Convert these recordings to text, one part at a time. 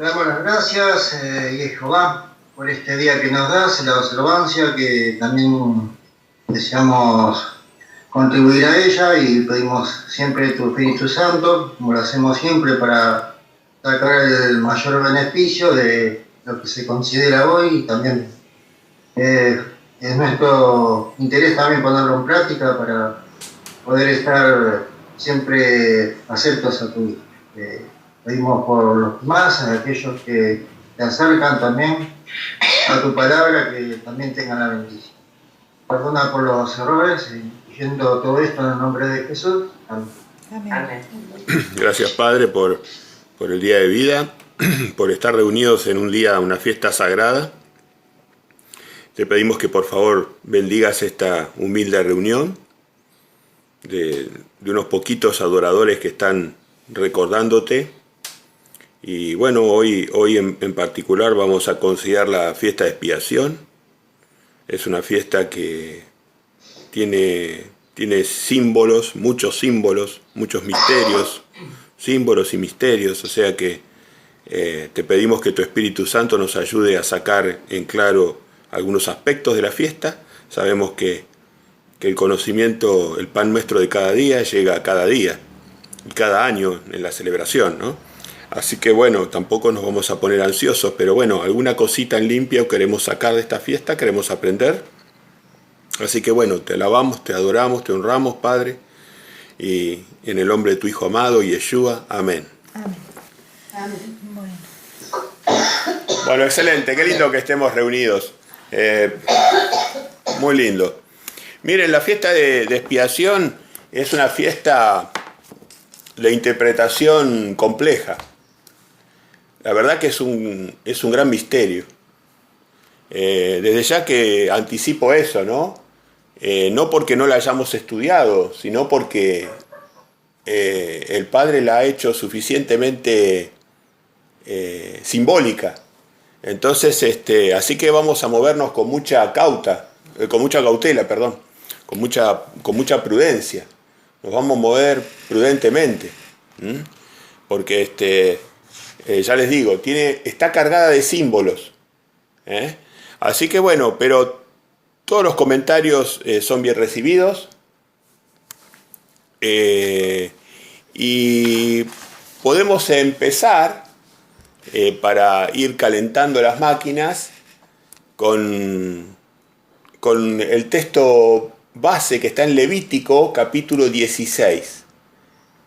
Te damos las gracias, Jehová, por este día que nos das, la observancia, que también deseamos contribuir a ella y pedimos siempre tu Espíritu Santo, como lo hacemos siempre, para sacar el mayor beneficio de lo que se considera hoy y también es nuestro interés también ponerlo en práctica para poder estar siempre aceptos a tu vida. Pedimos por los demás, a aquellos que te acercan también a tu palabra, que también tengan la bendición. Perdona por los errores, yendo todo esto en el nombre de Jesús. Amén. Amén. Gracias, Padre, por el día de vida, por estar reunidos en un día, una fiesta sagrada. Te pedimos que por favor bendigas esta humilde reunión de unos poquitos adoradores que están recordándote. Y bueno, hoy en particular vamos a considerar la fiesta de expiación. Es una fiesta que tiene símbolos, muchos misterios, símbolos y misterios. O sea que te pedimos que tu Espíritu Santo nos ayude a sacar en claro algunos aspectos de la fiesta. Sabemos que el conocimiento, el pan nuestro de cada día, llega cada día y cada año en la celebración, ¿no? Así que bueno, tampoco nos vamos a poner ansiosos, pero bueno, alguna cosita en limpio queremos sacar de esta fiesta, queremos aprender. Así que bueno, te alabamos, te adoramos, te honramos, Padre, y en el nombre de tu Hijo amado, Yeshua, amén. Amén. Amén. Bueno, excelente, qué lindo que estemos reunidos. Muy lindo. Miren, la fiesta de expiación es una fiesta de interpretación compleja. La verdad que es un gran misterio. Desde ya que anticipo eso, ¿no? No porque no la hayamos estudiado, sino porque el Padre la ha hecho suficientemente simbólica. Entonces, así que vamos a movernos con mucha cautela, con mucha prudencia. Nos vamos a mover prudentemente, porque ya les digo, está cargada de símbolos. Así que bueno, pero todos los comentarios son bien recibidos. Y podemos empezar para ir calentando las máquinas con el texto base que está en Levítico capítulo 16.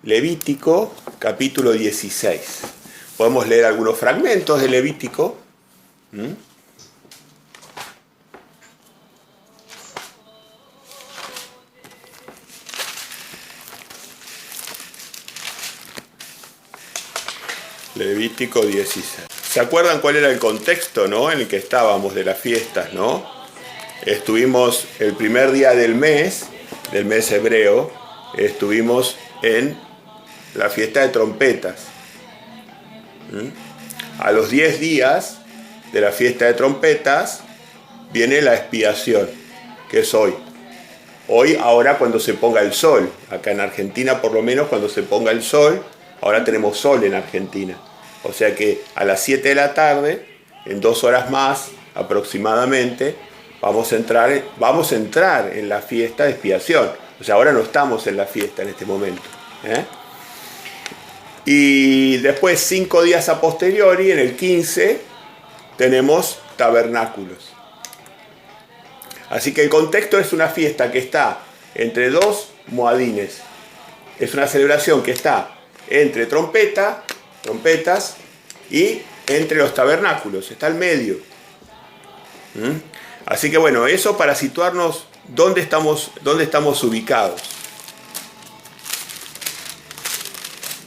Levítico capítulo 16. Podemos leer algunos fragmentos de Levítico. Levítico 16. ¿Se acuerdan cuál era el contexto, ¿no?, en el que estábamos de las fiestas, ¿no? Estuvimos el primer día del mes hebreo, estuvimos en la fiesta de trompetas. A los 10 días de la fiesta de trompetas viene la expiación, que es hoy. Hoy, ahora cuando se ponga el sol, acá en Argentina por lo menos cuando se ponga el sol, ahora tenemos sol en Argentina. O sea que a las 7 de la tarde, en 2 horas más aproximadamente, vamos a entrar en la fiesta de expiación. O sea, ahora no estamos en la fiesta en este momento. Y después, 5 días a posteriori, en el 15, tenemos tabernáculos. Así que el contexto es una fiesta que está entre dos moadines. Es una celebración que está entre trompetas y entre los tabernáculos. Está al medio. Así que bueno, eso para situarnos dónde estamos ubicados.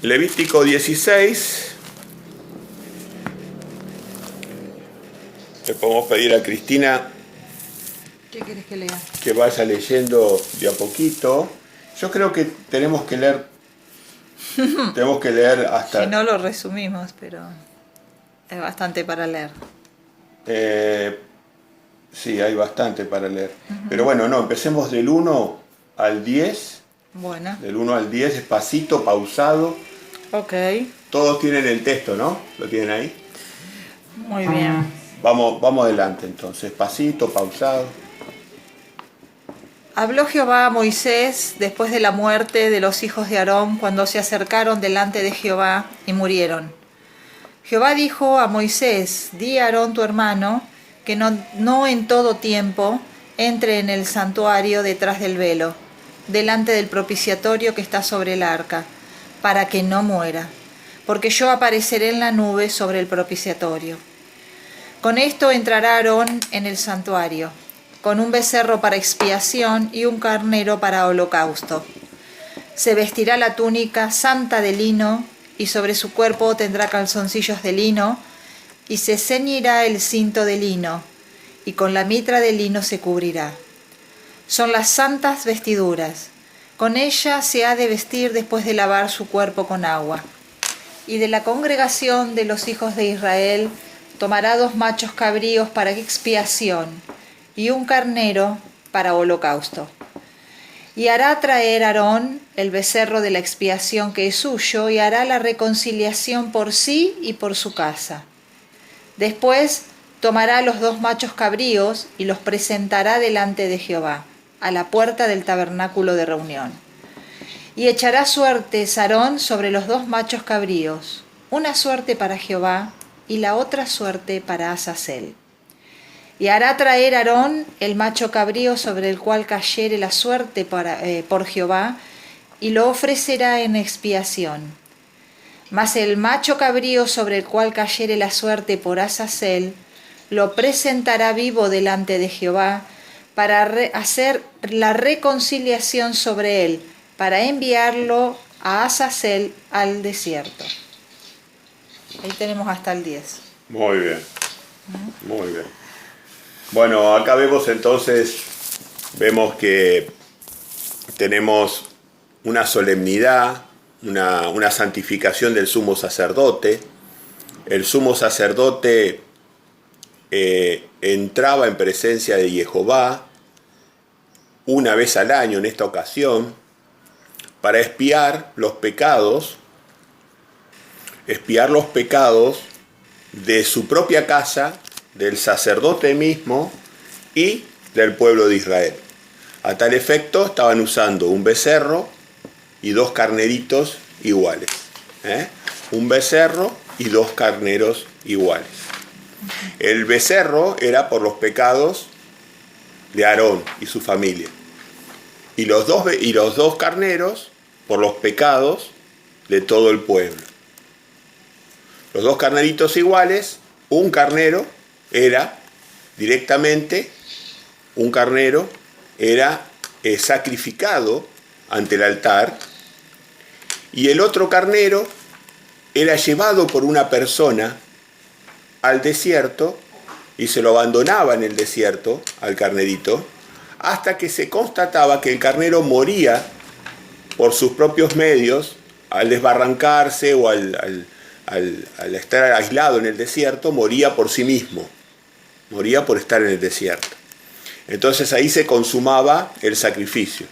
Levítico 16. Le podemos pedir a Cristina ¿Qué querés que lea? que vaya leyendo de a poquito. Yo creo que tenemos que leer hasta... Si no lo resumimos, pero es bastante para leer. Sí, hay bastante para leer. Pero bueno, no, empecemos del 1 al 10. Bueno. Del 1 al 10, despacito, pausado. Ok. Todos tienen el texto, ¿no? ¿Lo tienen ahí? Muy bien. Vamos adelante entonces, pasito, pausado. Habló Jehová a Moisés después de la muerte de los hijos de Aarón, cuando se acercaron delante de Jehová y murieron. Jehová dijo a Moisés: di a Aarón tu hermano que no en todo tiempo entre en el santuario detrás del velo, delante del propiciatorio que está sobre el arca, para que no muera, porque yo apareceré en la nube sobre el propiciatorio. Con esto entrará Aarón en el santuario, con un becerro para expiación y un carnero para holocausto. Se vestirá la túnica santa de lino, y sobre su cuerpo tendrá calzoncillos de lino, y se ceñirá el cinto de lino, y con la mitra de lino se cubrirá. Son las santas vestiduras. Con ella se ha de vestir después de lavar su cuerpo con agua. Y de la congregación de los hijos de Israel tomará 2 machos cabríos para expiación, y un carnero para holocausto. Y hará traer Aarón el becerro de la expiación que es suyo, y hará la reconciliación por sí y por su casa. Después tomará los 2 machos cabríos y los presentará delante de Jehová, a la puerta del tabernáculo de reunión. Y echará suertes Aarón sobre los 2 machos cabríos, una suerte para Jehová y la otra suerte para Azazel. Y hará traer Aarón el macho cabrío sobre el cual cayere la suerte por Jehová, y lo ofrecerá en expiación. Mas el macho cabrío sobre el cual cayere la suerte por Azazel, lo presentará vivo delante de Jehová, para hacer la reconciliación sobre él, para enviarlo a Azazel al desierto. Ahí tenemos hasta el 10. Muy bien, muy bien. Bueno, acá vemos que tenemos una solemnidad, una santificación del sumo sacerdote. El sumo sacerdote entraba en presencia de Jehová una vez al año, en esta ocasión, para expiar los pecados de su propia casa, del sacerdote mismo y del pueblo de Israel. A tal efecto estaban usando un becerro y 2 carneritos iguales. Un becerro y 2 carneros iguales. El becerro era por los pecados de Aarón y su familia. Y los dos carneros por los pecados de todo el pueblo. Los 2 carneritos iguales, un carnero era directamente, sacrificado ante el altar, y el otro carnero era llevado por una persona al desierto y se lo abandonaba en el desierto al carnerito, hasta que se constataba que el carnero moría por sus propios medios al desbarrancarse o al estar aislado en el desierto, moría por sí mismo, moría por estar en el desierto. Entonces ahí se consumaba el sacrificio.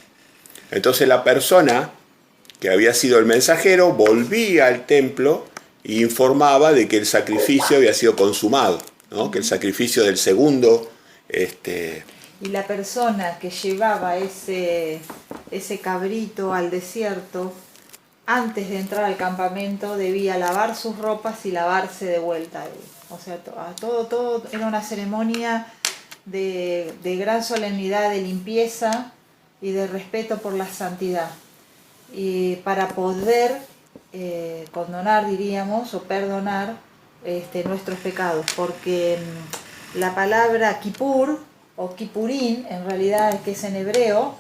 Entonces la persona que había sido el mensajero volvía al templo e informaba de que el sacrificio había sido consumado, ¿no? Que el sacrificio del segundo... Y la persona que llevaba ese cabrito al desierto, antes de entrar al campamento, debía lavar sus ropas y lavarse de vuelta. O sea, todo era una ceremonia de gran solemnidad, de limpieza y de respeto por la santidad. Y para poder condonar, diríamos, o perdonar nuestros pecados. Porque la palabra Kippur, o Kippurín, en realidad, que es en hebreo,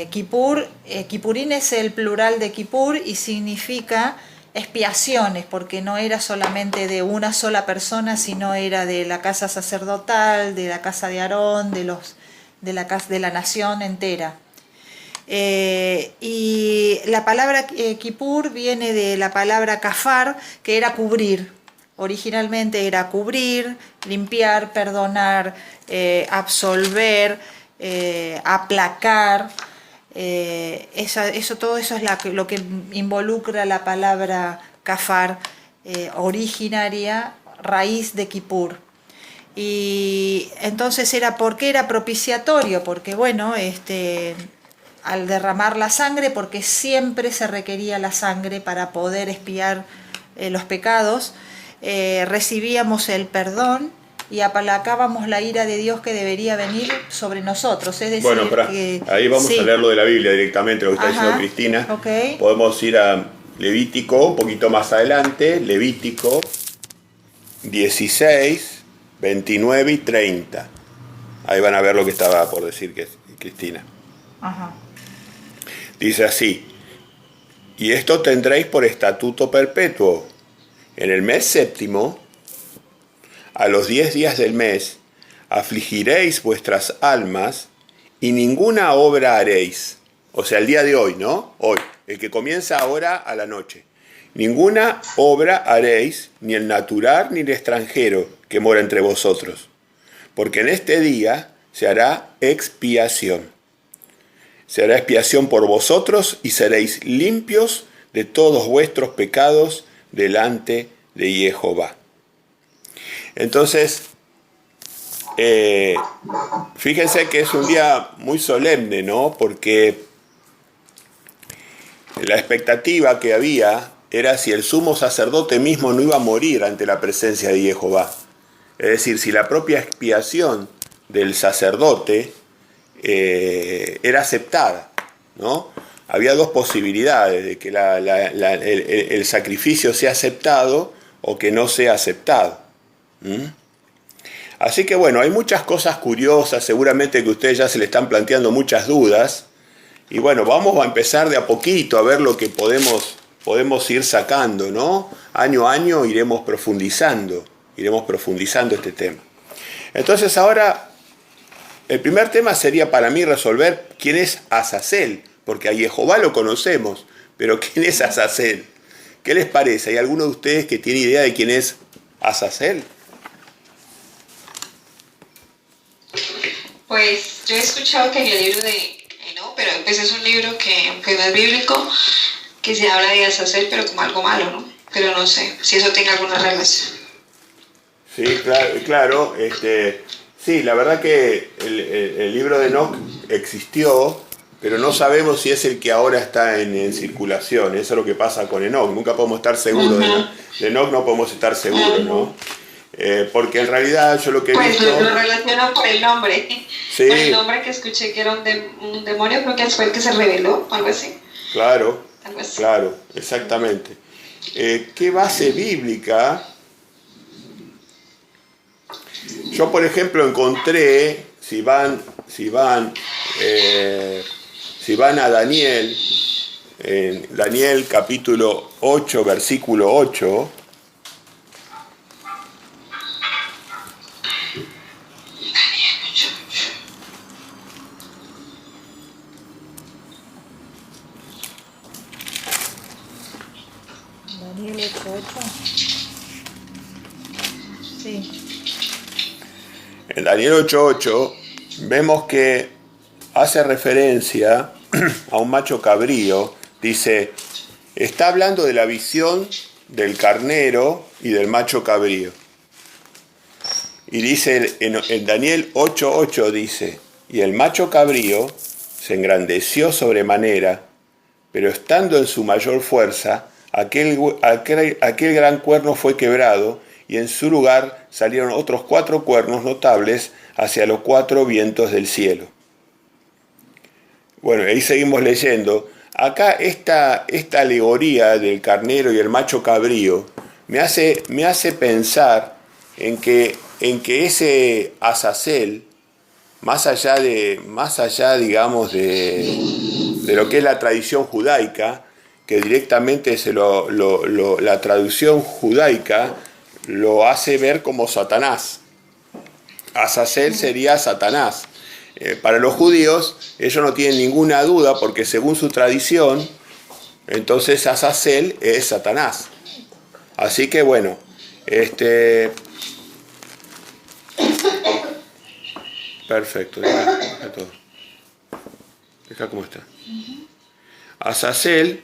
Kippurín es el plural de Kippur y significa expiaciones, porque no era solamente de una sola persona, sino era de la casa sacerdotal, de la casa de Aarón, de la nación entera. Y la palabra Kippur viene de la palabra kafar, que era cubrir. Originalmente era cubrir, limpiar, perdonar, absolver, aplacar. Todo eso es lo que involucra la palabra kafar originaria raíz de Kipur. Y entonces ¿por qué era propiciatorio? Porque bueno, al derramar la sangre, porque siempre se requería la sangre para poder expiar los pecados, recibíamos el perdón y aplacábamos la ira de Dios que debería venir sobre nosotros. Es decir, bueno, ahí vamos sí. a leer lo de la Biblia directamente, lo que está diciendo Cristina. Okay. Podemos ir a Levítico, un poquito más adelante, Levítico 16, 29 y 30. Ahí van a ver lo que estaba por decir Cristina. Ajá. Dice así: y esto tendréis por estatuto perpetuo. En el mes séptimo, a los 10 días del mes, afligiréis vuestras almas y ninguna obra haréis. O sea, el día de hoy, ¿no? Hoy, el que comienza ahora a la noche. Ninguna obra haréis, ni el natural ni el extranjero que mora entre vosotros, porque en este día se hará expiación. Se hará expiación por vosotros y seréis limpios de todos vuestros pecados delante de Jehová. Entonces, fíjense que es un día muy solemne, ¿no? Porque la expectativa que había era si el sumo sacerdote mismo no iba a morir ante la presencia de Jehová. Es decir, si la propia expiación del sacerdote era aceptada, ¿no? Había dos posibilidades, de que el sacrificio sea aceptado o que no sea aceptado. Así que bueno, hay muchas cosas curiosas, seguramente que a ustedes ya se le están planteando muchas dudas, y bueno, vamos a empezar de a poquito a ver lo que podemos ir sacando, ¿no? Año a año iremos profundizando este tema. Entonces ahora, el primer tema sería para mí resolver quién es Azazel, porque a Jehová lo conocemos, pero ¿quién es Azazel? ¿Qué les parece? ¿Hay alguno de ustedes que tiene idea de quién es Azazel? Pues yo he escuchado que en el libro de Enoc, pero pues es un libro que no es bíblico, que se habla de Azazel, pero como algo malo, ¿no? Pero no sé si eso tenga alguna relación. Sí, claro. Sí, la verdad que el libro de Enoc existió, pero no sabemos si es el que ahora está en circulación. Eso es lo que pasa con Enoc. Nunca podemos estar seguros de Enoc, no podemos estar seguros, ¿no? Porque en realidad yo lo que he visto... Pues lo relaciono por el nombre. Sí. Por el nombre que escuché que era un demonio, creo que fue el que se reveló, algo así. Claro, Algo así. claro, exactamente. ¿Qué base bíblica? Yo, por ejemplo, encontré, si van a Daniel, en Daniel capítulo 8, versículo 8, Daniel 8:8. Sí. En Daniel 8:8 vemos que hace referencia a un macho cabrío. Dice, está hablando de la visión del carnero y del macho cabrío. Y dice en Daniel 8:8 dice, y el macho cabrío se engrandeció sobremanera, pero estando en su mayor fuerza, aquel gran cuerno fue quebrado, y en su lugar salieron otros 4 cuernos notables hacia los 4 vientos del cielo. Bueno, ahí seguimos leyendo. Acá esta alegoría del carnero y el macho cabrío me hace pensar en que ese Azazel, más allá digamos de lo que es la tradición judaica, que directamente la traducción judaica lo hace ver como Satanás. Azazel sería Satanás. Para los judíos, ellos no tienen ninguna duda, porque según su tradición, entonces Azazel es Satanás. Así que bueno, perfecto, deja todo. Deja como está. Azazel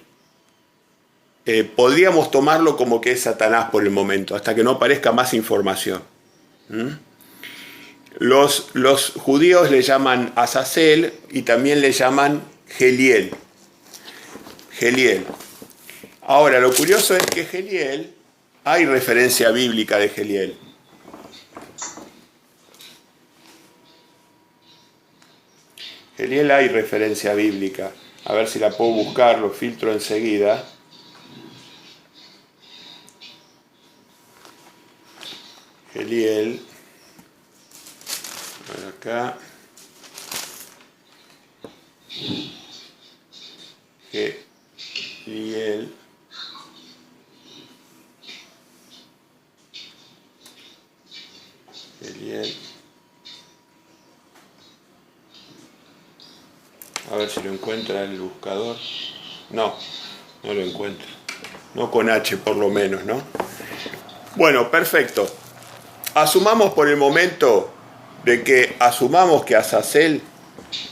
podríamos tomarlo como que es Satanás por el momento, hasta que no aparezca más información. Los judíos le llaman Azazel y también le llaman Geliel. Geliel. Ahora, lo curioso es que Geliel, hay referencia bíblica de Geliel. Geliel hay referencia bíblica. A ver si la puedo buscar, lo filtro enseguida. Geliel. A ver acá. Geliel. Geliel. A ver si lo encuentra el buscador. No, no lo encuentro. No con H por lo menos, ¿no? Bueno, perfecto. Asumamos por el momento asumamos que Azazel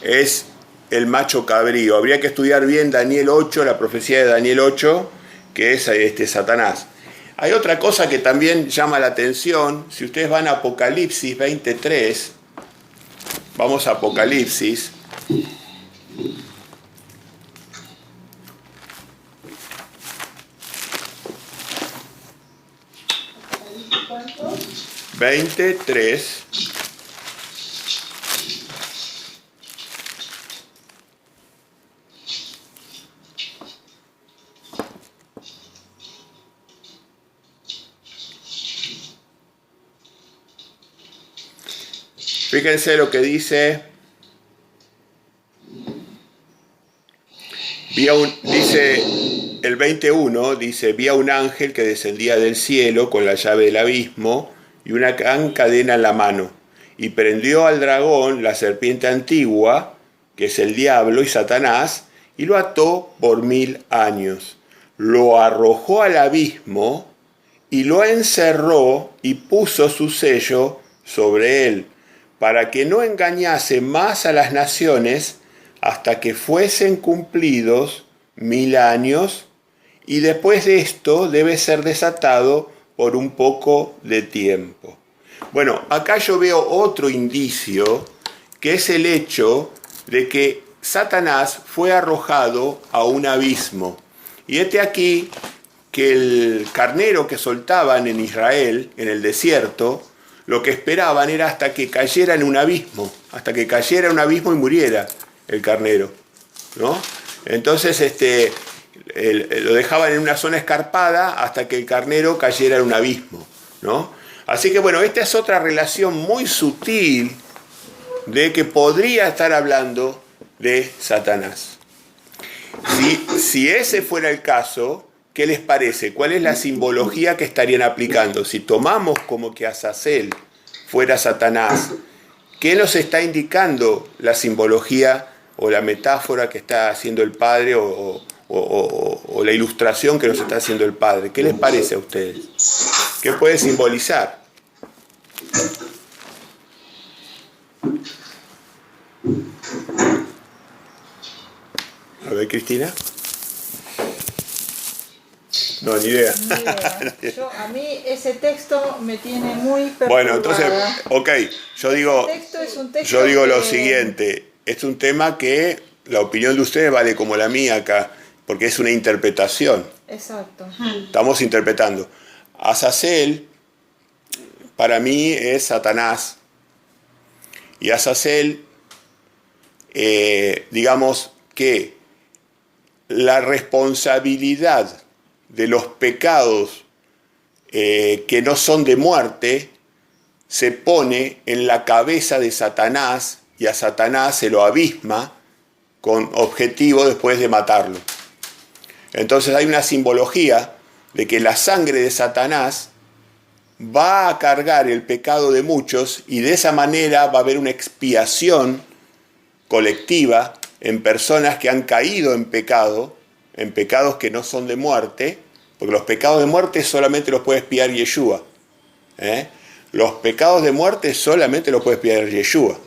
es el macho cabrío. Habría que estudiar bien Daniel 8, la profecía de Daniel 8, que es Satanás. Hay otra cosa que también llama la atención. Si ustedes van a Apocalipsis 23, vamos a Apocalipsis. ¿Cuánto? 23. Fíjense lo que dice. Dice el 21, dice, vi a un ángel que descendía del cielo con la llave del abismo y una gran cadena en la mano, y prendió al dragón, la serpiente antigua, que es el diablo y Satanás, y lo ató por 1000 años. Lo arrojó al abismo y lo encerró y puso su sello sobre él, para que no engañase más a las naciones hasta que fuesen cumplidos 1000 años, y después de esto debe ser desatado por un poco de tiempo. Bueno, acá yo veo otro indicio, que es el hecho de que Satanás fue arrojado a un abismo. Y aquí que el carnero que soltaban en Israel, en el desierto, lo que esperaban era hasta que cayera en un abismo, hasta que cayera en un abismo y muriera el carnero, ¿no? Entonces lo dejaban en una zona escarpada hasta que el carnero cayera en un abismo, ¿no? Así que bueno, esta es otra relación muy sutil de que podría estar hablando de Satanás. Si ese fuera el caso, ¿qué les parece? ¿Cuál es la simbología que estarían aplicando? Si tomamos como que Azazel fuera Satanás, ¿qué nos está indicando la simbología o la metáfora que está haciendo el Padre o la ilustración que nos está haciendo el Padre? ¿Qué les parece a ustedes? ¿Qué puede simbolizar? A ver, Cristina. No, ni idea. Ni idea. A mí ese texto me tiene muy perturbada. Bueno, entonces, ok, yo digo lo siguiente. Es un tema que la opinión de ustedes vale como la mía acá, porque es una interpretación. Exacto. Estamos interpretando. Azazel, para mí, es Satanás. Y Azazel, digamos que la responsabilidad de los pecados que no son de muerte se pone en la cabeza de Satanás, y a Satanás se lo abisma con objetivo después de matarlo. Entonces hay una simbología de que la sangre de Satanás va a cargar el pecado de muchos, y de esa manera va a haber una expiación colectiva en personas que han caído en pecado, en pecados que no son de muerte, porque los pecados de muerte solamente los puede expiar Yeshua. Los pecados de muerte solamente los puede expiar Yeshua.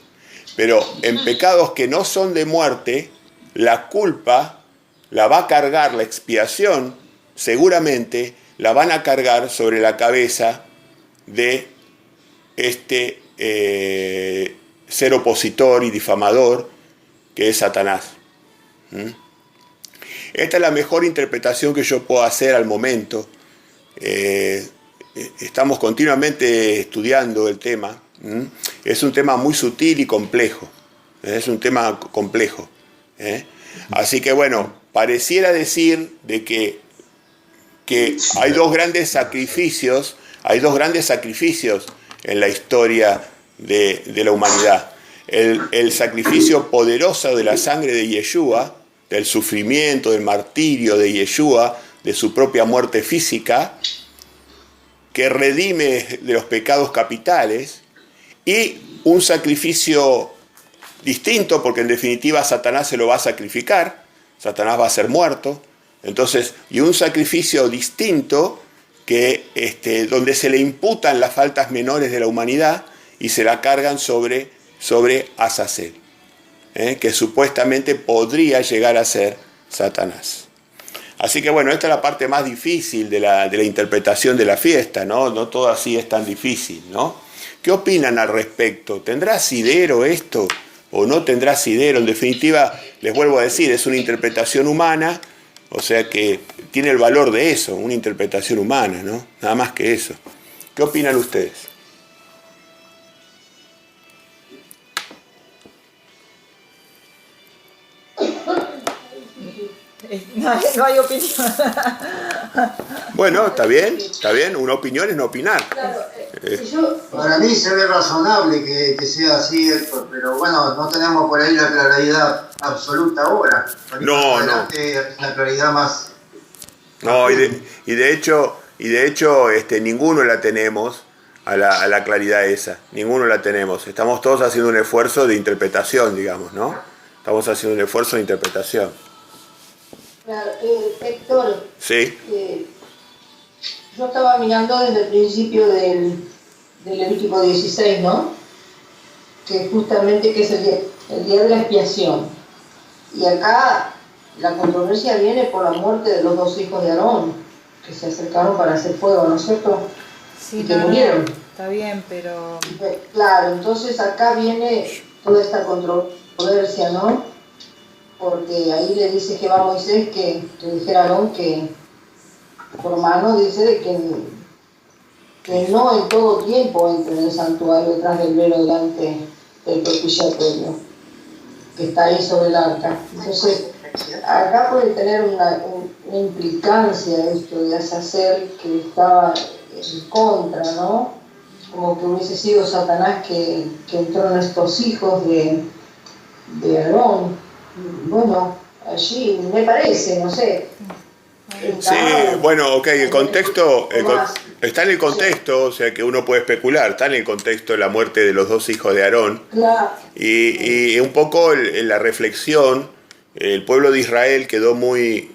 Pero en pecados que no son de muerte, la culpa la va a cargar, la expiación seguramente la van a cargar sobre la cabeza de este ser opositor y difamador que es Satanás. Esta es la mejor interpretación que yo puedo hacer al momento. Estamos continuamente estudiando el tema. Es un tema muy sutil y complejo. Es un tema complejo. Así que bueno, pareciera decir de que hay dos grandes sacrificios en la historia de la humanidad. El sacrificio poderoso de la sangre de Yeshua, del sufrimiento, del martirio de Yeshua, de su propia muerte física, que redime de los pecados capitales, y un sacrificio distinto, porque en definitiva Satanás se lo va a sacrificar, Satanás va a ser muerto, entonces, y un sacrificio distinto que donde se le imputan las faltas menores de la humanidad y se la cargan sobre Azazel, que supuestamente podría llegar a ser Satanás. Así que bueno, esta es la parte más difícil de la interpretación de la fiesta, ¿no? No todo así es tan difícil, ¿no? ¿Qué opinan al respecto? ¿Tendrá asidero esto o no tendrá asidero? En definitiva, les vuelvo a decir, es una interpretación humana, o sea que tiene el valor de eso, una interpretación humana, ¿no? Nada más que eso. ¿Qué opinan ustedes? No hay opinión. Bueno, está bien, una opinión es no opinar. Para mí se ve razonable que sea así, Héctor, pero bueno, no tenemos por ahí la claridad absoluta ahora. No. Es una claridad más... No, y de hecho ninguno la tenemos a la claridad esa, ninguno la tenemos. Estamos todos haciendo un esfuerzo de interpretación, digamos, ¿no? Estamos haciendo un esfuerzo de interpretación. Claro, Héctor, Sí. Yo estaba mirando desde el principio del Levítico 16, ¿no? Que justamente que es el día de la expiación. Y acá la controversia viene por la muerte de los dos hijos de Aarón, que se acercaron para hacer fuego, ¿no es cierto? Sí, y que murieron. Está bien, pero... Claro, entonces acá viene toda esta controversia, ¿no? Porque ahí le dice Jehová a Moisés que dijera a Aarón que por mano dice de que no en todo tiempo entre en el santuario detrás del velo delante del propiciatorio que está ahí sobre el arca. Entonces acá puede tener una implicancia esto de Azazel que estaba en contra, ¿no? Como que hubiese sido Satanás que entró en estos hijos de Aarón. Bueno, allí me parece, no sé. Sí, bueno, ok, el contexto está en el contexto, o sea que uno puede especular, está en el contexto de la muerte de los dos hijos de Aarón. Claro. Y un poco en la reflexión, el pueblo de Israel quedó muy,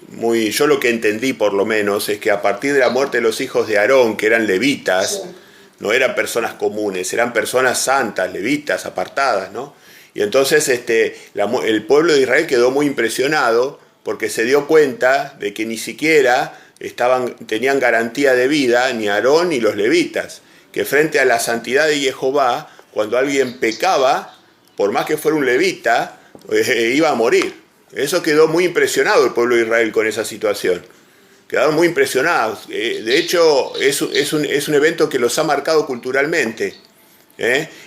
yo lo que entendí por lo menos, es que a partir de la muerte de los hijos de Aarón, que eran levitas, sí, no eran personas comunes, eran personas santas, levitas, apartadas, ¿no? Y entonces el pueblo de Israel quedó muy impresionado porque se dio cuenta de que ni siquiera tenían garantía de vida ni Aarón ni los levitas, que frente a la santidad de Jehová, cuando alguien pecaba, por más que fuera un levita, iba a morir. Eso quedó muy impresionado el pueblo de Israel con esa situación. Quedaron muy impresionados. De hecho, es un evento que los ha marcado culturalmente.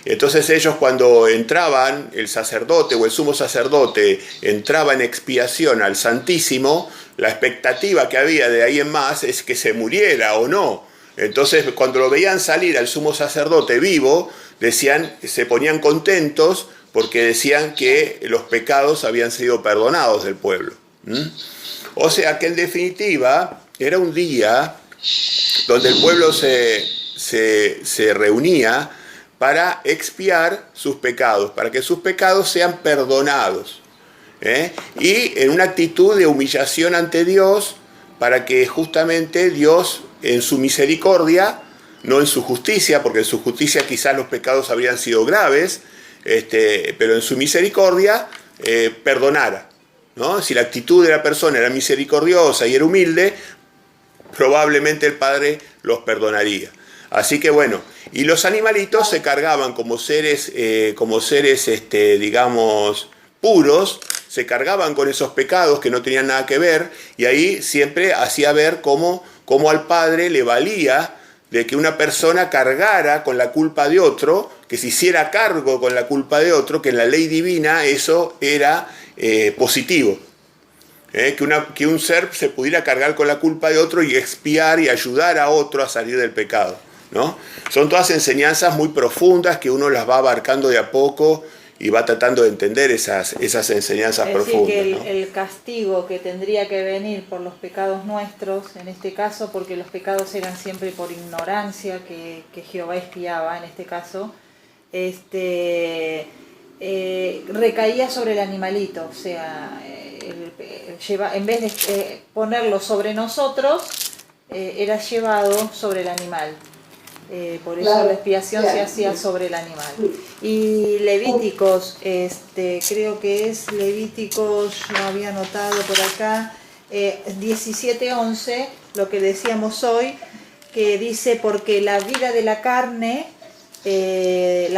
Entonces ellos cuando entraban, el sacerdote o el sumo sacerdote entraba en expiación al Santísimo, la expectativa que había de ahí en más es que se muriera o no. Entonces cuando lo veían salir al sumo sacerdote vivo, se ponían contentos porque decían que los pecados habían sido perdonados del pueblo. O sea que en definitiva era un día donde el pueblo se reunía para expiar sus pecados, para que sus pecados sean perdonados. Y en una actitud de humillación ante Dios, para que justamente Dios, en su misericordia, no en su justicia, porque en su justicia quizás los pecados habrían sido graves, pero en su misericordia perdonara, ¿no? Si la actitud de la persona era misericordiosa y era humilde, probablemente el Padre los perdonaría. Así que bueno, y los animalitos se cargaban como seres, digamos, puros, se cargaban con esos pecados que no tenían nada que ver, y ahí siempre hacía ver cómo al Padre le valía de que una persona cargara con la culpa de otro, que se hiciera cargo con la culpa de otro, que en la ley divina eso era positivo. Que un ser se pudiera cargar con la culpa de otro y expiar y ayudar a otro a salir del pecado, ¿no? Son todas enseñanzas muy profundas que uno las va abarcando de a poco y va tratando de entender esas enseñanzas profundas. Es decir, ¿no? que el castigo que tendría que venir por los pecados nuestros, en este caso, porque los pecados eran siempre por ignorancia que Jehová expiaba, en este caso, recaía sobre el animalito, o sea, en vez de ponerlo sobre nosotros, era llevado sobre el animal. Por eso Claro, la expiación se hacía sobre el animal. Y Levíticos, creo que es Levíticos, lo había anotado por acá, 17:11, lo que decíamos hoy, que dice, porque la vida de la carne en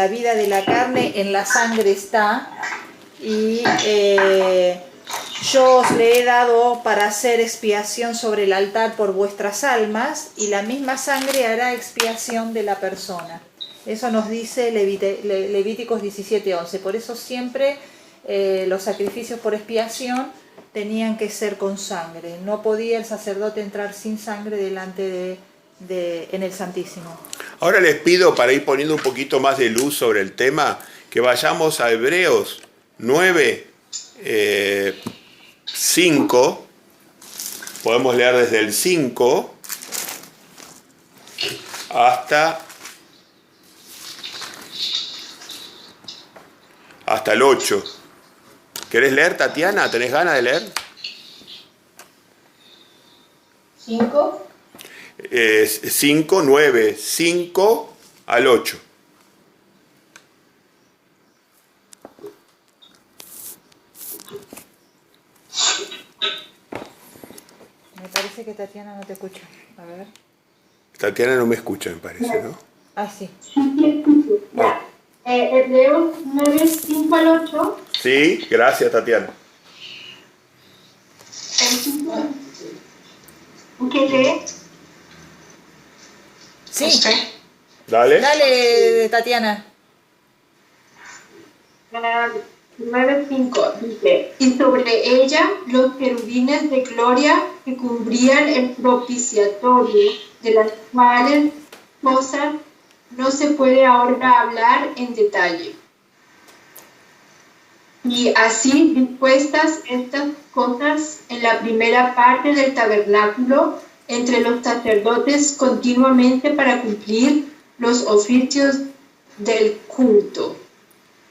la sangre está, y yo os le he dado para hacer expiación sobre el altar por vuestras almas, y la misma sangre hará expiación de la persona. Eso nos dice Levíticos 17:11. Por eso siempre los sacrificios por expiación tenían que ser con sangre. No podía el sacerdote entrar sin sangre delante en el Santísimo. Ahora les pido, para ir poniendo un poquito más de luz sobre el tema, que vayamos a Hebreos 9, 5, podemos leer desde el 5 hasta el 8. ¿Querés leer, Tatiana? ¿Tenés ganas de leer? 5. 5, 9, 5 al 8. Me parece que Tatiana no te escucha. A ver. Tatiana no me escucha, me parece, ¿no? Ah, sí. Hebreos 9, 5 al 8. Sí, gracias, Tatiana. ¿Qué lee? Sí, ¿Usted? Dale. dale, Tatiana. 9:5 dice, y sobre ella los querubines de gloria que cubrían el propiciatorio, de las cuales cosas no se puede ahora hablar en detalle. Y así dispuestas estas cosas en la primera parte del tabernáculo, entre los sacerdotes continuamente para cumplir los oficios del culto.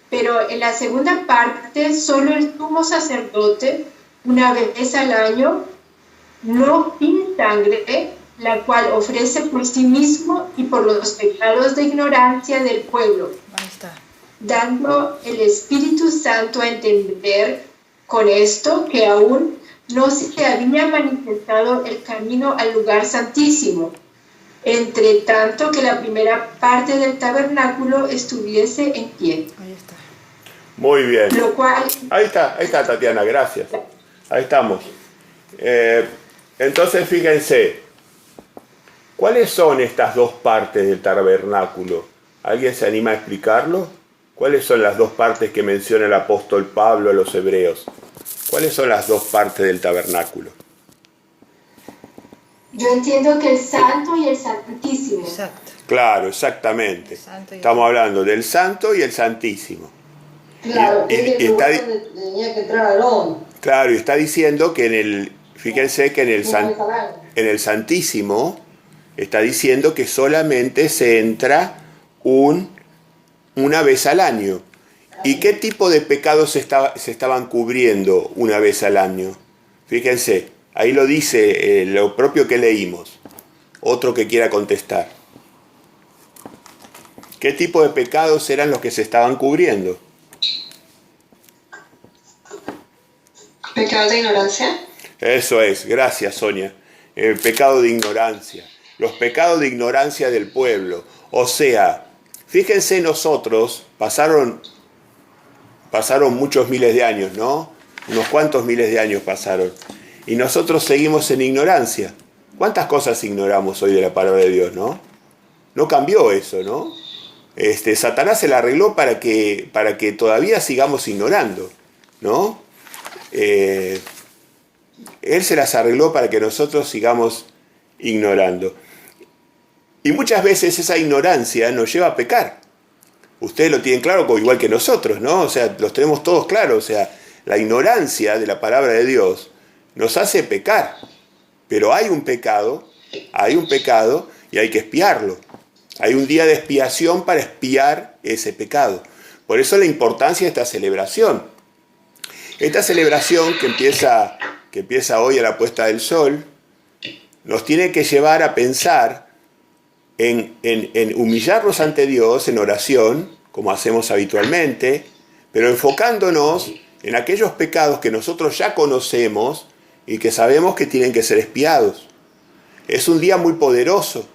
Pero en la segunda parte, solo el sumo sacerdote, una vez al año, no sin sangre, la cual ofrece por sí mismo y por los pecados de ignorancia del pueblo, Ahí está. dando el Espíritu Santo a entender con esto que aún no se había manifestado el camino al lugar santísimo, entre tanto que la primera parte del tabernáculo estuviese en pie. Ahí está. Muy bien. Lo cual, Ahí está, Tatiana, gracias. Ahí estamos. Entonces, fíjense, ¿cuáles son estas dos partes del tabernáculo? ¿Alguien se anima a explicarlo? ¿Cuáles son las dos partes que menciona el apóstol Pablo a los hebreos? ¿Cuáles son las dos partes del tabernáculo? yo entiendo que el Santo y el Santísimo. Exacto. Claro, exactamente. Santo y Estamos hablando del Santo y el Santísimo. Claro, Y- que es el y lugar está donde tenía que entrar Aarón. Claro, y está diciendo que fíjense que Una vez al año. en el Santísimo está diciendo que solamente se entra una vez al año. ¿Y qué tipo de pecados se estaban cubriendo una vez al año? Fíjense, ahí lo dice lo propio que leímos. Otro que quiera contestar. ¿Qué tipo de pecados eran los que se estaban cubriendo? ¿Pecados de ignorancia? Eso es, gracias Sonia. El pecado de ignorancia, los pecados de ignorancia del pueblo. O sea, fíjense nosotros, pasaron muchos miles de años, ¿no? Unos cuantos miles de años pasaron. Y nosotros seguimos en ignorancia. ¿Cuántas cosas ignoramos hoy de la palabra de Dios, no? No cambió eso, ¿no? Satanás se la arregló para que todavía sigamos ignorando, ¿no? Él se las arregló para que nosotros sigamos ignorando. Y muchas veces esa ignorancia nos lleva a pecar. Ustedes lo tienen claro, igual que nosotros, ¿no? O sea, los tenemos todos claros. O sea, la ignorancia de la palabra de Dios nos hace pecar. Pero hay un pecado y hay que expiarlo. Hay un día de expiación para expiar ese pecado. Por eso la importancia de esta celebración. Esta celebración que empieza hoy a la puesta del sol, nos tiene que llevar a pensar en humillarnos ante Dios en oración, como hacemos habitualmente, pero enfocándonos en aquellos pecados que nosotros ya conocemos y que sabemos que tienen que ser expiados. Es un día muy poderoso,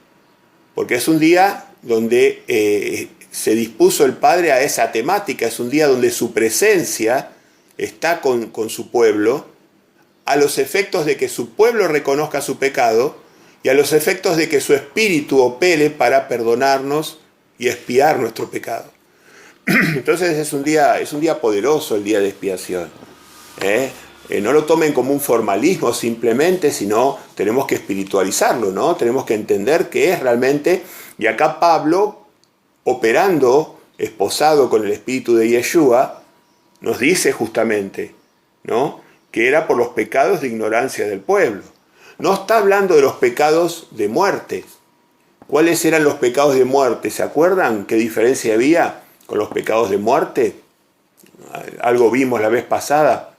porque es un día donde se dispuso el Padre a esa temática, es un día donde su presencia está con su pueblo, a los efectos de que su pueblo reconozca su pecado y a los efectos de que su espíritu opere para perdonarnos y expiar nuestro pecado. Entonces es un día poderoso, el día de expiación. No lo tomen como un formalismo simplemente, sino tenemos que espiritualizarlo, ¿no? Tenemos que entender qué es realmente. Y acá Pablo, operando, esposado con el espíritu de Yeshua, nos dice justamente, ¿no?, que era por los pecados de ignorancia del pueblo. No está hablando de los pecados de muerte. ¿Cuáles eran los pecados de muerte? ¿Se acuerdan qué diferencia había con los pecados de muerte? Algo vimos la vez pasada.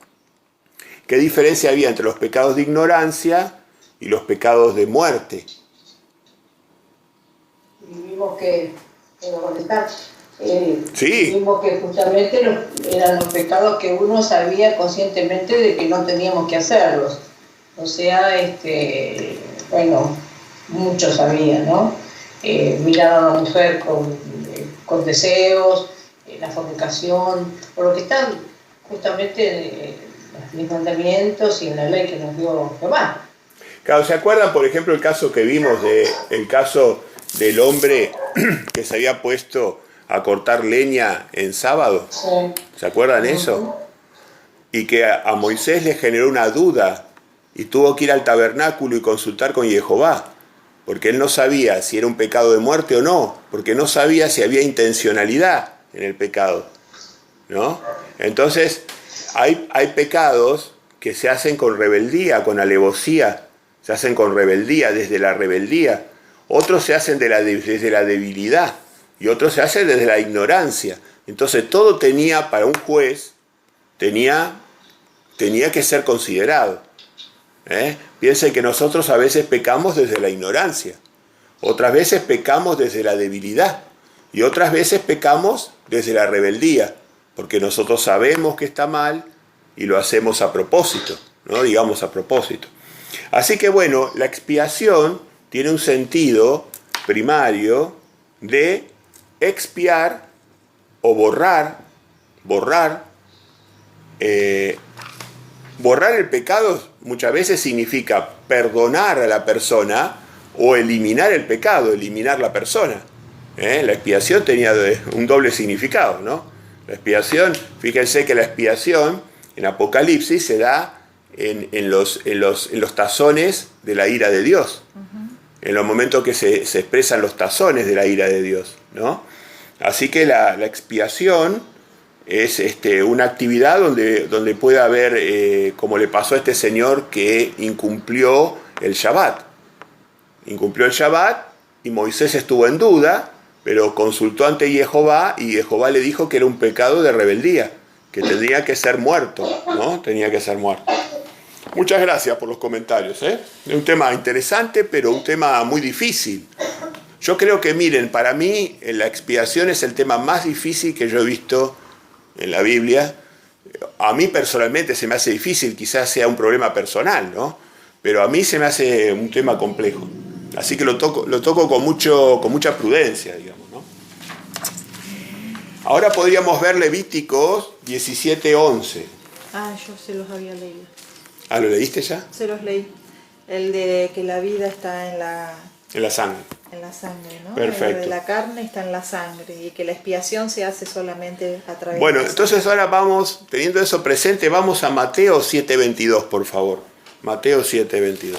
¿Qué diferencia había entre los pecados de ignorancia y los pecados de muerte? Y vimos que, Sí. vimos que justamente eran los pecados que uno sabía conscientemente de que no teníamos que hacerlos. O sea, muchos sabían, ¿no? Mirar a una mujer con deseos, la fornicación, por lo que están justamente en los mandamientos y en la ley que nos dio Jehová. Claro, ¿se acuerdan, por ejemplo, el caso que vimos el caso del hombre que se había puesto a cortar leña en sábado? Sí. ¿Se acuerdan eso? Y que a Moisés le generó una duda y tuvo que ir al tabernáculo y consultar con Jehová, porque él no sabía si era un pecado de muerte o no, porque no sabía si había intencionalidad en el pecado, ¿no? Entonces, hay pecados que se hacen con rebeldía, con alevosía, se hacen con rebeldía, desde la rebeldía. Otros se hacen desde la debilidad y otros se hacen desde la ignorancia. Entonces todo tenía, para un juez, tenía que ser considerado. Piensen que nosotros a veces pecamos desde la ignorancia, otras veces pecamos desde la debilidad y otras veces pecamos desde la rebeldía, porque nosotros sabemos que está mal y lo hacemos a propósito, ¿no? Digamos a propósito. Así que bueno, la expiación tiene un sentido primario de expiar o borrar el pecado. Muchas veces significa perdonar a la persona o eliminar el pecado, eliminar la persona. La expiación tenía un doble significado, ¿no? La expiación, fíjense que la expiación en Apocalipsis se da en los tazones de la ira de Dios. En los momentos que se expresan los tazones de la ira de Dios, ¿no? Así que la expiación es una actividad donde puede haber, como le pasó a este señor que incumplió el Shabbat. Incumplió el Shabbat y Moisés estuvo en duda, pero consultó ante Jehová y Jehová le dijo que era un pecado de rebeldía, que tendría que ser muerto, ¿no? Tenía que ser muerto. Muchas gracias por los comentarios, Es un tema interesante, pero un tema muy difícil. Yo creo que, miren, para mí la expiación es el tema más difícil que yo he visto en la Biblia. A mí personalmente se me hace difícil, quizás sea un problema personal, ¿no? pero a mí se me hace un tema complejo. Así que lo toco con mucha prudencia, digamos, ¿no? Ahora podríamos ver Levíticos 17:11. Yo se los había leído. ¿Lo leíste ya? Se los leí. El de que la vida está en la sangre. En la sangre, ¿no? Perfecto. El de la carne está en la sangre y que la expiación se hace solamente a través Bueno, de la entonces ahora vamos, teniendo eso presente, vamos a Mateo 7:22, por favor. Mateo 7:22.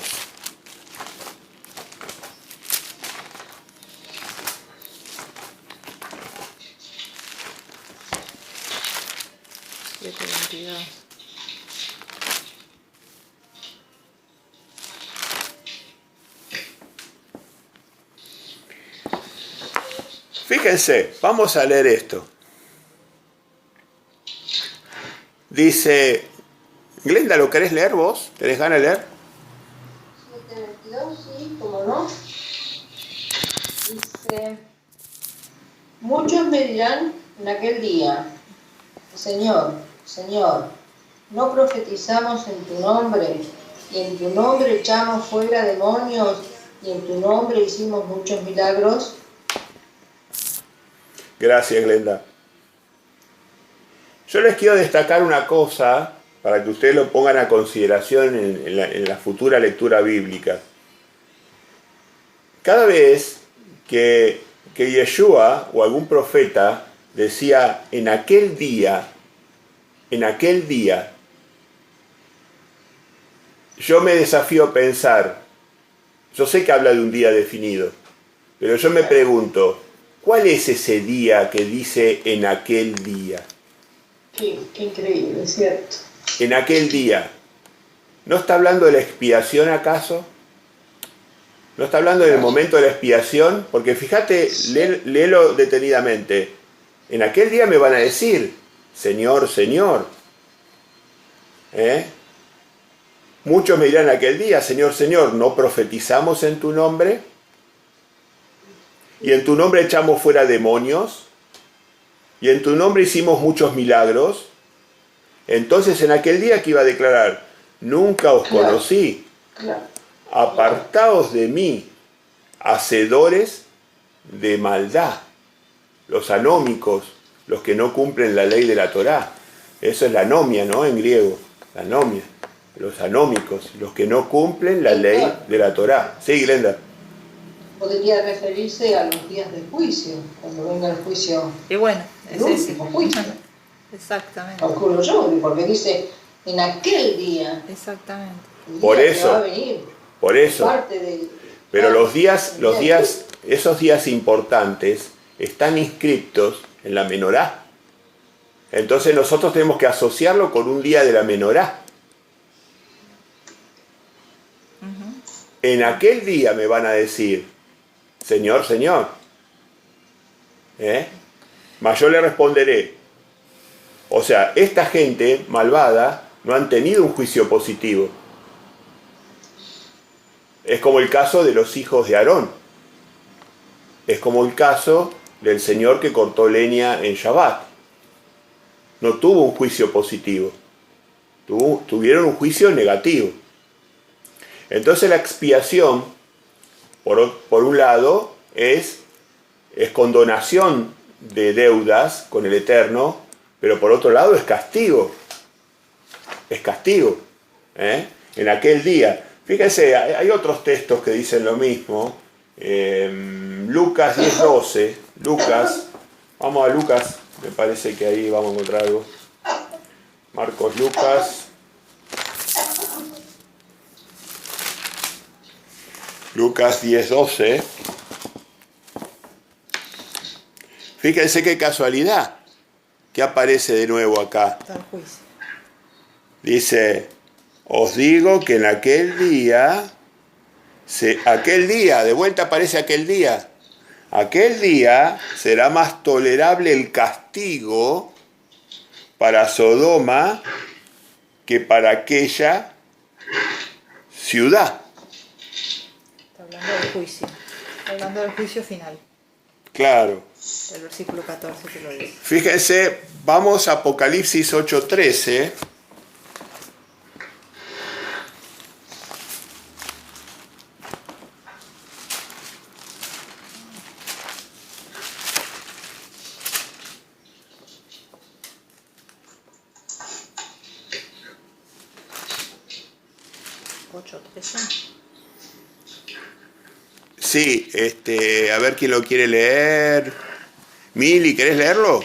Fíjense, vamos a leer esto. Dice, Glenda, ¿lo querés leer vos? ¿Tenés ganas de leer? 7:22, sí, cómo no. Dice, muchos me dirán en aquel día, Señor, Señor, ¿no profetizamos en tu nombre? Y en tu nombre echamos fuera demonios, y en tu nombre hicimos muchos milagros. Gracias, Glenda. Yo les quiero destacar una cosa para que ustedes lo pongan a consideración en la futura lectura bíblica. Cada vez que Yeshua o algún profeta decía en aquel día, yo me desafío a pensar, yo sé que habla de un día definido, pero yo me pregunto, ¿cuál es ese día que dice en aquel día? Qué increíble, es cierto. En aquel día. ¿No está hablando de la expiación acaso? ¿No está hablando del momento de la expiación? Porque fíjate, léelo detenidamente. En aquel día me van a decir, Señor, Señor. Muchos me dirán aquel día, Señor, Señor, ¿no profetizamos en tu nombre? Y en tu nombre echamos fuera demonios, y en tu nombre hicimos muchos milagros. Entonces en aquel día que iba a declarar, nunca os conocí, apartaos de mí, hacedores de maldad. Los anómicos, los que no cumplen la ley de la Torá. Eso es la anomia, ¿no? En griego, la anomia. Los anómicos, los que no cumplen la ley de la Torá. Sí, Glenda. Podría referirse a los días del juicio, cuando venga el juicio. Y bueno, el último juicio. Exactamente. Calculo yo, porque dice en aquel día. Exactamente. Por eso. Va a venir, por eso. Pero los días, esos días importantes están inscritos en la menorá. Entonces nosotros tenemos que asociarlo con un día de la menorá. En aquel día me van a decir, Señor, Señor. Mas yo le responderé. O sea, esta gente malvada no han tenido un juicio positivo. Es como el caso de los hijos de Aarón. Es como el caso del señor que cortó leña en Shabbat. No tuvo un juicio positivo. Tuvieron un juicio negativo. Entonces la expiación, por un lado, es condonación de deudas con el Eterno, pero por otro lado es castigo. Es castigo. En aquel día. Fíjense, hay otros textos que dicen lo mismo. Lucas 10:12. Lucas, vamos a Lucas, me parece que ahí vamos a encontrar algo. Marcos, Lucas. Lucas 10:12. Fíjense qué casualidad que aparece de nuevo acá. Dice, os digo que en aquel día, de vuelta aparece aquel día será más tolerable el castigo para Sodoma que para aquella ciudad. Está hablando del juicio. Está hablando del juicio final. Claro. El versículo 14 que lo dice. Fíjense, vamos a Apocalipsis 8:13. 8:13. Sí, a ver quién lo quiere leer. Mili, ¿querés leerlo?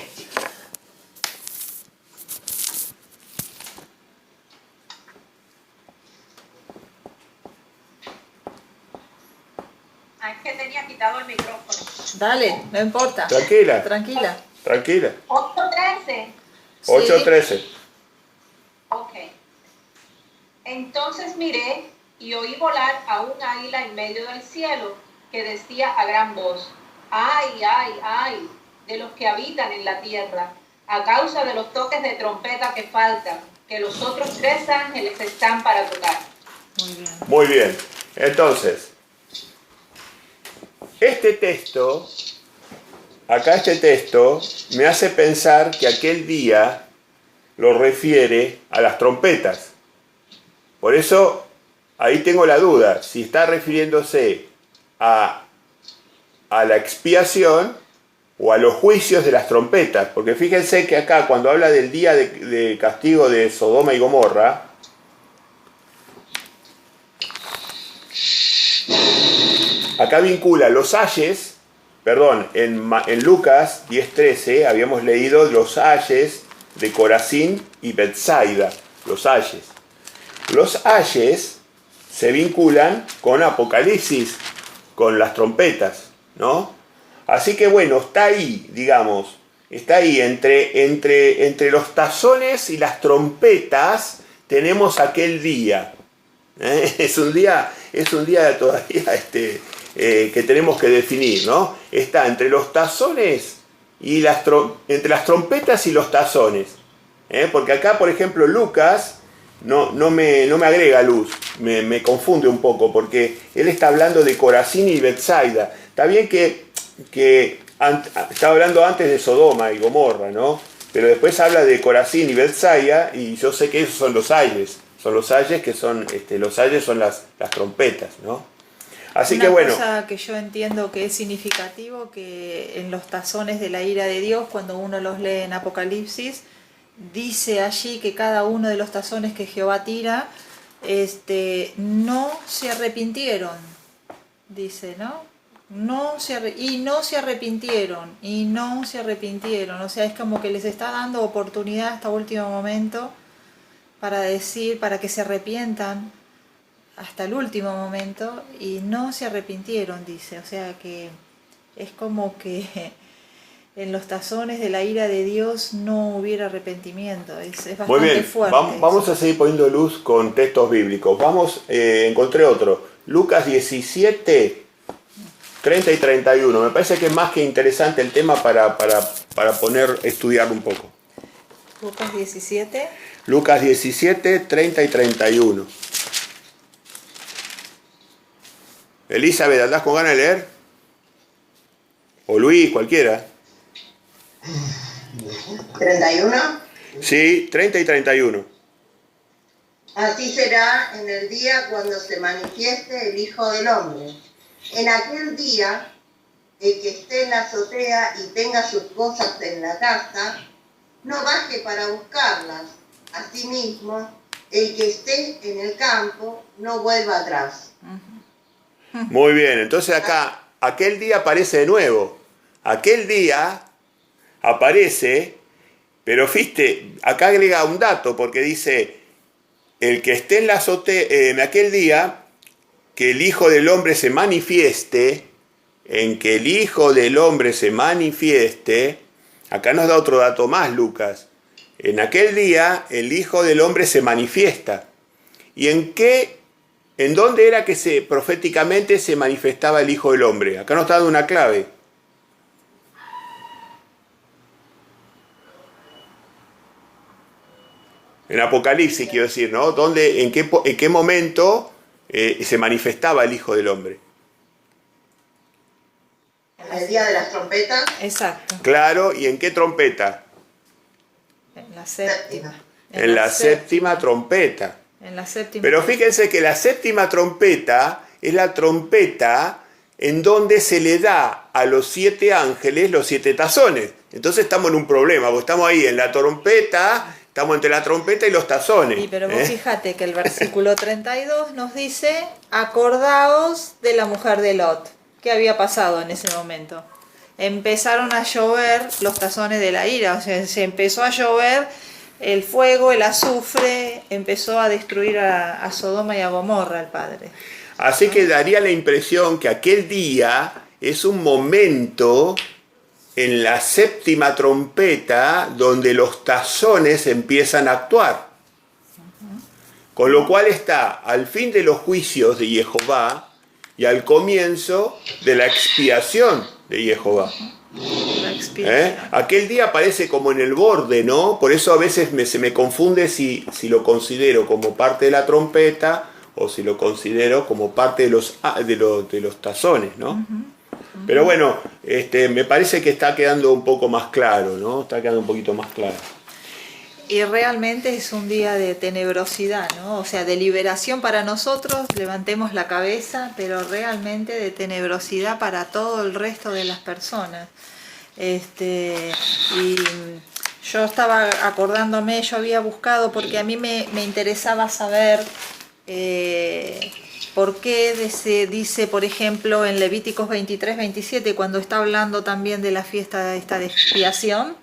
Es que tenía quitado el micrófono. Dale, no importa. Tranquila. Tranquila. Tranquila. 8:13. 8:13. Ok. Entonces miré y oí volar a un águila en medio del cielo que decía a gran voz: ¡ay, ay, ay! De los que habitan en la tierra, a causa de los toques de trompeta que faltan, que los otros 3 ángeles están para tocar. Muy bien. Muy bien. Entonces, este texto me hace pensar que aquel día lo refiere a las trompetas. Por eso, ahí tengo la duda, si está refiriéndose a la expiación o a los juicios de las trompetas. Porque fíjense que acá, cuando habla del día de castigo de Sodoma y Gomorra, acá vincula los ayes, en Lucas 10:13 habíamos leído los ayes de Corazín y Betsaida, los ayes. Los ayes se vinculan con Apocalipsis, con las trompetas, ¿no? Así que bueno, está ahí, digamos, está ahí entre los tazones y las trompetas tenemos aquel día. Es un día todavía que tenemos que definir, ¿no? Está entre los tazones y entre las trompetas y los tazones. Porque acá, por ejemplo, Lucas no me agrega luz, me confunde un poco, porque él está hablando de Corazín y Betsaida. Está bien que estaba hablando antes de Sodoma y Gomorra, ¿no? Pero después habla de Corazín y Betsaida, y yo sé que esos son los ayes. Son los ayes que son, los ayes son las trompetas, ¿no? Así que bueno. Una cosa que yo entiendo que es significativo, que en los tazones de la ira de Dios, cuando uno los lee en Apocalipsis, dice allí que cada uno de los tazones que Jehová tira, no se arrepintieron, dice, ¿no? No se arrepintieron, o sea, es como que les está dando oportunidad hasta último momento para que se arrepientan hasta el último momento, y no se arrepintieron, dice, o sea que es como que en los tazones de la ira de Dios no hubiera arrepentimiento, es bastante muy bien, fuerte. Vamos a seguir poniendo luz con textos bíblicos. Encontré otro, Lucas 17, 30 y 31. Me parece que es más que interesante el tema para estudiarlo un poco. Lucas 17. Lucas 17, 30 y 31. Elizabeth, ¿andás con ganas de leer? O Luis, cualquiera. 31. Sí, 30 y 31. Así será en el día cuando se manifieste el Hijo del Hombre. En aquel día, el que esté en la azotea y tenga sus cosas en la casa, no baje para buscarlas. Asimismo, el que esté en el campo, no vuelva atrás. Muy bien, entonces acá, aquel día aparece de nuevo. Aquel día aparece, pero fíjate, acá agrega un dato, porque dice, el que esté en la azotea, en aquel día, que el Hijo del Hombre se manifieste, acá nos da otro dato más, Lucas. En aquel día, el Hijo del Hombre se manifiesta. ¿Y en dónde era que proféticamente se manifestaba el Hijo del Hombre? Acá nos está dando una clave. En Apocalipsis, quiero decir, ¿no? ¿En qué momento se manifestaba el Hijo del Hombre? ¿En el día de las trompetas? Exacto. Claro, ¿y en qué trompeta? En la séptima. En la séptima trompeta. En la séptima. Pero fíjense que la séptima trompeta es la trompeta en donde se le da a los 7 ángeles los 7 tazones. Entonces estamos en un problema, porque estamos ahí en la trompeta, Estamos entre la trompeta y los tazones. Sí, pero vos fíjate que el versículo 32 nos dice, acordaos de la mujer de Lot. ¿Qué había pasado en ese momento? Empezaron a llover los tazones de la ira, o sea, se empezó a llover el fuego, el azufre, empezó a destruir a Sodoma y a Gomorra el Padre. Así que daría la impresión que aquel día es un momento en la séptima trompeta donde los tazones empiezan a actuar. Con lo cual está al fin de los juicios de Jehová y al comienzo de la expiación de Jehová. Aquel día aparece como en el borde, ¿no? Por eso a veces se me confunde si lo considero como parte de la trompeta o si lo considero como parte de los tazones, ¿no? Pero bueno, me parece que está quedando un poco más claro, ¿no? Está quedando un poquito más claro. Y realmente es un día de tenebrosidad, ¿no? O sea, de liberación para nosotros, levantemos la cabeza, pero realmente de tenebrosidad para todo el resto de las personas. Y yo estaba acordándome, yo había buscado, porque a mí me interesaba saber por qué dice, por ejemplo, en Levíticos 23, 27, cuando está hablando también de la fiesta esta de expiación,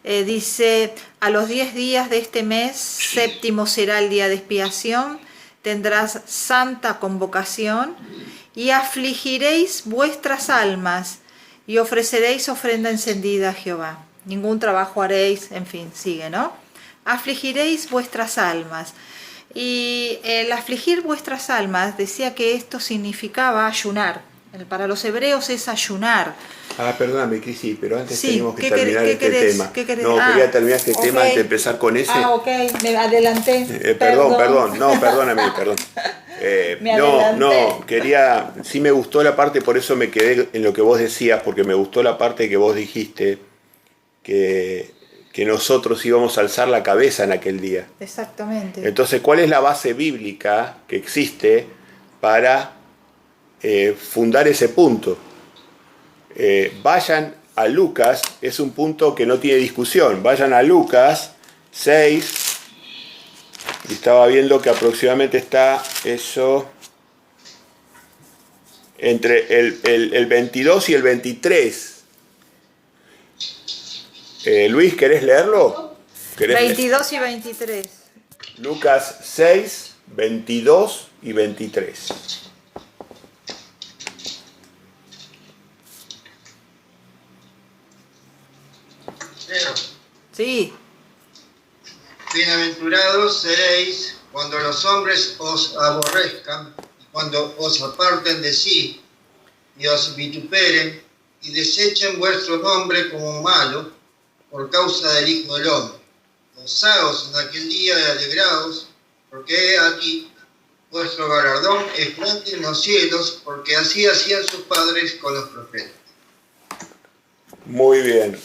dice, a los 10 días de este mes, séptimo será el día de expiación, tendrás santa convocación y afligiréis vuestras almas y ofreceréis ofrenda encendida a Jehová. Ningún trabajo haréis, en fin, sigue, ¿no? Afligiréis vuestras almas. Y el afligir vuestras almas decía que esto significaba ayunar. Para los hebreos es ayunar. Perdóname, Crisi, pero antes sí, tenemos que terminar este tema. ¿Qué no, quería terminar este tema antes de empezar con ese. Ok, me adelanté. Perdón, no, perdóname, perdón. Sí me gustó la parte, por eso me quedé en lo que vos decías, porque me gustó la parte que vos dijiste, que nosotros íbamos a alzar la cabeza en aquel día. Exactamente. Entonces, ¿cuál es la base bíblica que existe para fundar ese punto? Vayan a Lucas, es un punto que no tiene discusión, vayan a Lucas 6, y estaba viendo que aproximadamente está eso entre el 22 y el 23. Luis, ¿querés leerlo? 22 y 23. Lucas 6, 22 y 23. Sí. Bienaventurados seréis cuando los hombres os aborrezcan, y cuando os aparten de sí, y os vituperen, y desechen vuestro nombre como malo, por causa del Hijo del Hombre. Gozaos en aquel día y alegraos, porque he aquí, vuestro galardón es grande en los cielos, porque así hacían sus padres con los profetas. Muy bien.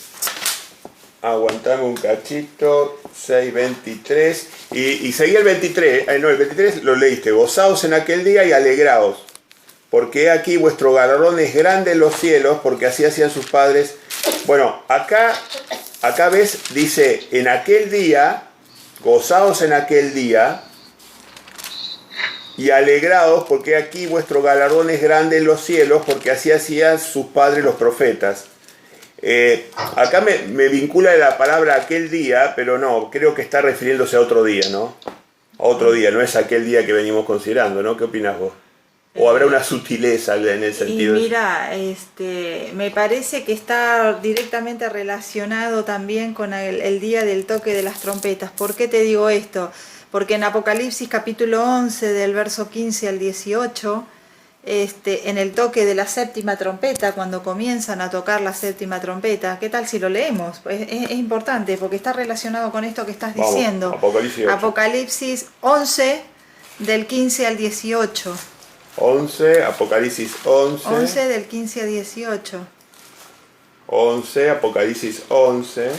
Aguantame un cachito, 6.23, y seguí el 23, el 23 lo leíste, gozaos en aquel día y alegraos, porque he aquí vuestro galardón es grande en los cielos, porque así hacían sus padres. Bueno, acá ves, dice, en aquel día, gozaos en aquel día, y alegraos, porque aquí vuestro galardón es grande en los cielos, porque así hacían sus padres los profetas. Acá me vincula la palabra aquel día, pero no, creo que está refiriéndose a otro día, ¿no? A otro día, no es aquel día que venimos considerando, ¿no? ¿Qué opinas vos? ¿O habrá una sutileza en el sentido? Y mira, me parece que está directamente relacionado también con el día del toque de las trompetas. ¿Por qué te digo esto? Porque en Apocalipsis capítulo 11, del verso 15 al 18, en el toque de la séptima trompeta, cuando comienzan a tocar la séptima trompeta, ¿qué tal si lo leemos? Es importante porque está relacionado con esto que estás diciendo. Apocalipsis 11, del 15 al 18. 11, Apocalipsis 11. 11 del 15 a 18. 11, Apocalipsis 11.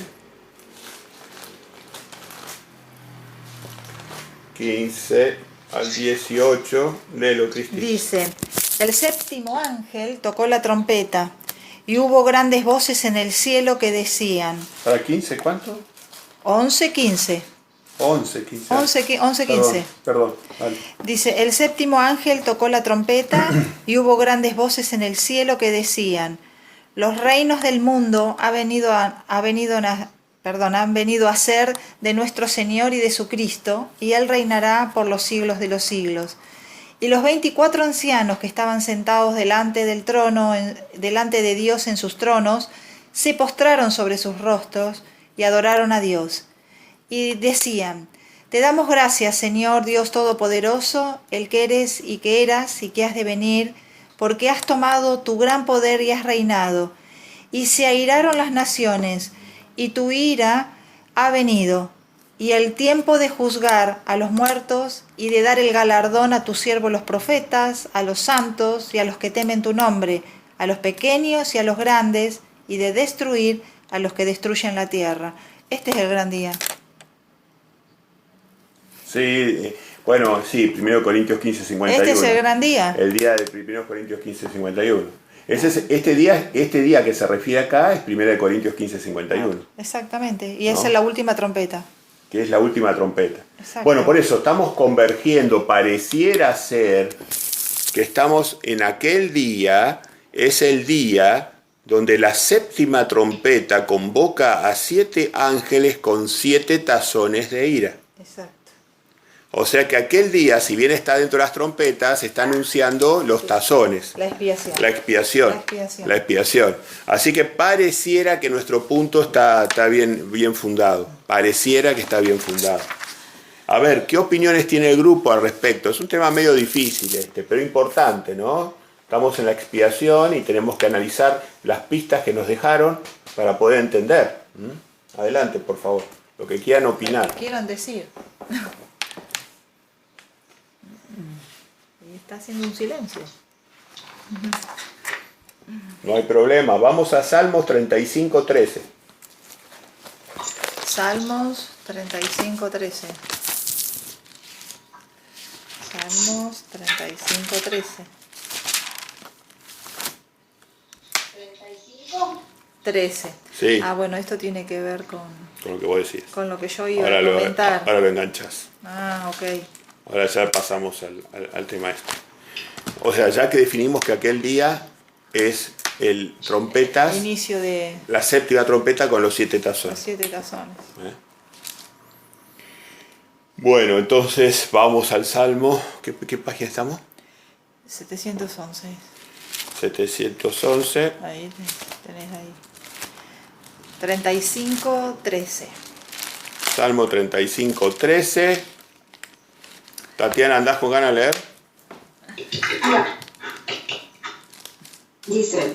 15 al 18. Léelo, Cristi. Dice, el séptimo ángel tocó la trompeta y hubo grandes voces en el cielo que decían. ¿Para 15 cuánto? 11, 15. 11, 15. 11, 15. Perdón, vale. Dice, el séptimo ángel tocó la trompeta y hubo grandes voces en el cielo que decían, los reinos del mundo han venido a ser de nuestro Señor y de su Cristo, y Él reinará por los siglos de los siglos. Y los 24 ancianos que estaban sentados delante del trono, delante de Dios en sus tronos, se postraron sobre sus rostros y adoraron a Dios. Y decían, te damos gracias, Señor Dios Todopoderoso, el que eres y que eras y que has de venir, porque has tomado tu gran poder y has reinado. Y se airaron las naciones, y tu ira ha venido, y el tiempo de juzgar a los muertos y de dar el galardón a tus siervos los profetas, a los santos y a los que temen tu nombre, a los pequeños y a los grandes, y de destruir a los que destruyen la tierra. Este es el gran día. Sí, bueno, sí, 1 Corintios 15, 51. Este es el gran día. El día de 1 Corintios 15, 51. Este día que se refiere acá es 1 Corintios 15, 51. Exactamente, y esa es la última trompeta. Que es la última trompeta. Exacto. Bueno, por eso estamos convergiendo, pareciera ser que estamos en aquel día, es el día donde la séptima trompeta convoca a 7 ángeles con 7 tazones de ira. Exacto. O sea que aquel día, si bien está dentro de las trompetas, está anunciando los tazones. La expiación. La expiación. La expiación. Así que pareciera que nuestro punto está bien fundado. Pareciera que está bien fundado. A ver, ¿qué opiniones tiene el grupo al respecto? Es un tema medio difícil pero importante, ¿no? Estamos en la expiación y tenemos que analizar las pistas que nos dejaron para poder entender. Adelante, por favor. Lo que quieran opinar. Quieran decir. Y está haciendo un silencio. No hay problema. Vamos a Salmos 35:13. Salmos 35:13. Salmos 35:13. 13. Sí. Ah, bueno, esto tiene que ver con Con lo que vos decís. con lo que yo iba Ahora a comentar. ahora lo enganchás. Ah, ok. Ahora ya pasamos al tema este. O sea, ya que definimos que aquel día es el trompetas, Inicio de la séptima trompeta con los 7 los tazones. 7 tazones. Bueno, entonces vamos al Salmo. ¿Qué página estamos? 711. 711. Ahí tenés ahí. 35:13. Salmo 35:13. Tatiana, ¿andás con ganas de leer? Ya. Dice,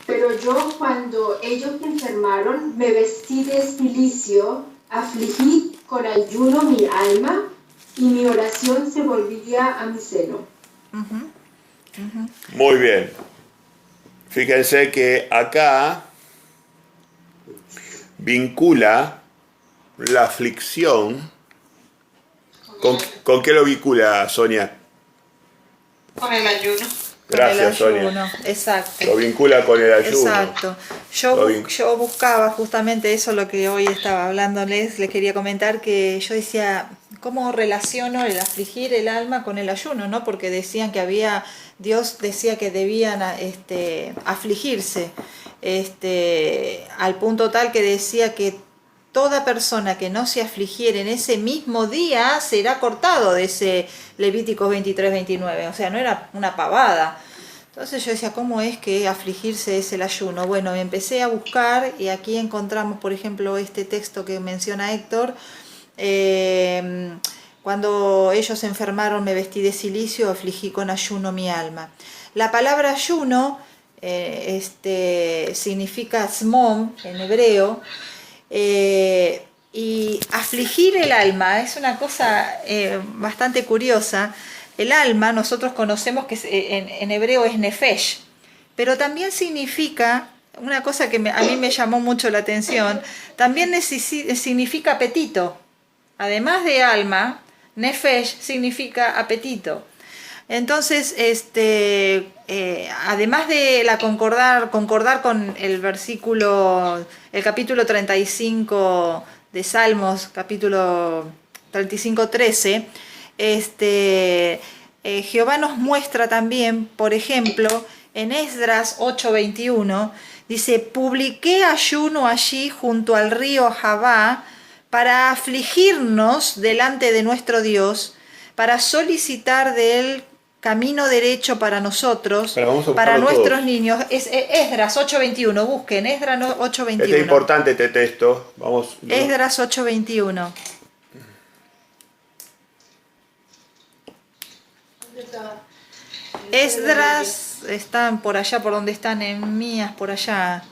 pero yo cuando ellos me enfermaron me vestí de cilicio, afligí con ayuno mi alma y mi oración se volvía a mi seno. Muy bien. Fíjense que acá vincula la aflicción. ¿Con qué lo vincula, Sonia? Con el ayuno. Gracias, Con el ayuno, Sonia. exacto. Lo vincula con el ayuno. Exacto. Yo buscaba justamente eso, lo que hoy estaba hablándoles, les quería comentar que yo decía, ¿cómo relaciono el afligir el alma con el ayuno? ¿No? Porque decían que Dios decía que debían afligirse, al punto tal que decía que toda persona que no se afligiere en ese mismo día será cortado de ese Levíticos 23-29. O sea, no era una pavada. Entonces yo decía, ¿cómo es que afligirse es el ayuno? Bueno, me empecé a buscar y aquí encontramos, por ejemplo, este texto que menciona Héctor. Cuando ellos se enfermaron me vestí de cilicio, afligí con ayuno mi alma. La palabra ayuno significa tzmom en hebreo. Y afligir el alma es una cosa bastante curiosa. El alma, nosotros conocemos que en hebreo es nefesh, pero también significa, una cosa que a mí me llamó mucho la atención, también significa apetito. Además de alma, nefesh significa apetito. Entonces, además de concordar con el versículo, el capítulo 35 de Salmos, capítulo 35:13, Jehová nos muestra también, por ejemplo, en Esdras 8:21, dice: publiqué ayuno allí junto al río Jabá para afligirnos delante de nuestro Dios, para solicitar de él camino derecho para nosotros, para nuestros todos. niños. Es Esdras 8:21, busquen Esdras 8:21. Este es importante, este texto. Vamos. Esdras 8:21. Esdras, están por allá, por donde están Nehemías, por allá.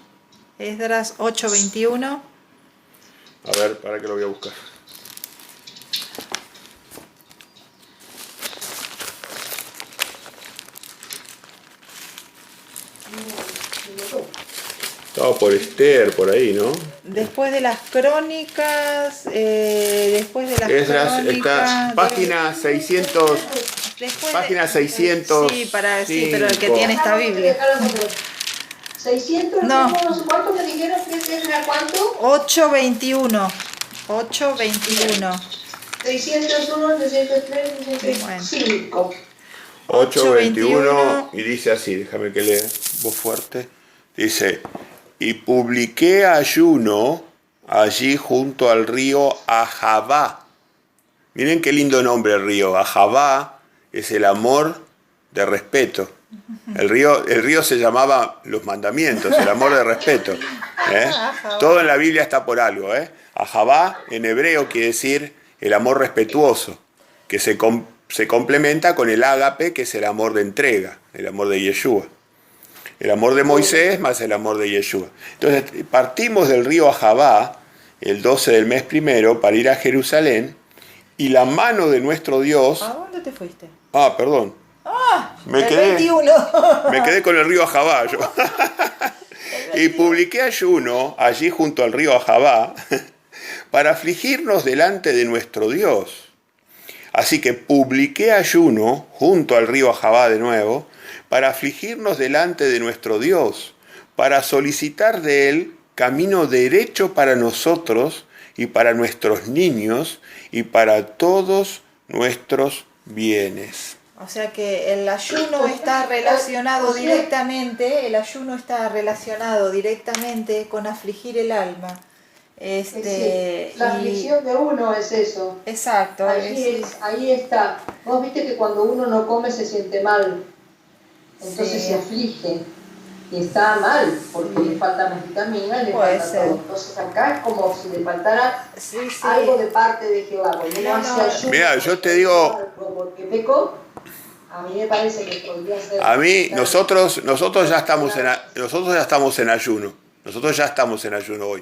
Esdras 8:21. A ver, para que lo voy a buscar. Estaba por Esther, por ahí, ¿no? Después de las crónicas, Esdras está página 600. Página 600. Sí, pero el que tiene esta Biblia. 600, No. no sé cuánto me dijeron que era cuánto. 8:21. 8:21. 601, 603, Bueno. 605. 8:21 y dice así, déjame que lea, voz fuerte. Dice: y publiqué ayuno allí junto al río Ahabá. Miren qué lindo nombre el río. Ahabá es el amor de respeto. El río se llamaba los mandamientos, el amor de respeto. Todo en la Biblia está por algo. Ahabá en hebreo quiere decir el amor respetuoso, que se complementa con el ágape, que es el amor de entrega, el amor de Yeshua. El amor de Moisés más el amor de Yeshua. Entonces partimos del río Ahabá el 12 del mes primero para ir a Jerusalén, y la mano de nuestro Dios... ¿A dónde te fuiste? Perdón. Me el quedé 21. Me quedé con el río Ahabá yo. Y publiqué ayuno allí junto al río Ahabá para afligirnos delante de nuestro Dios. Así que publiqué ayuno junto al río Ahabá de nuevo para afligirnos delante de nuestro Dios, para solicitar de él camino derecho para nosotros y para nuestros niños y para todos nuestros bienes. O sea que el ayuno está relacionado directamente, con afligir el alma. La aflicción de uno es eso. Exacto. Ahí está. Vos viste que cuando uno no come se siente mal, entonces Sí. se aflige y está mal porque le falta más vitamina, le Puede falta ser. todo. Entonces acá es como si le faltara Sí. algo de parte de Jehová. Cuando uno hace ayuno, Mira, yo te digo, porque pecó, a mí me parece que podría ser. a mí, nosotros ya estamos en ayuno. Nosotros ya estamos en ayuno hoy.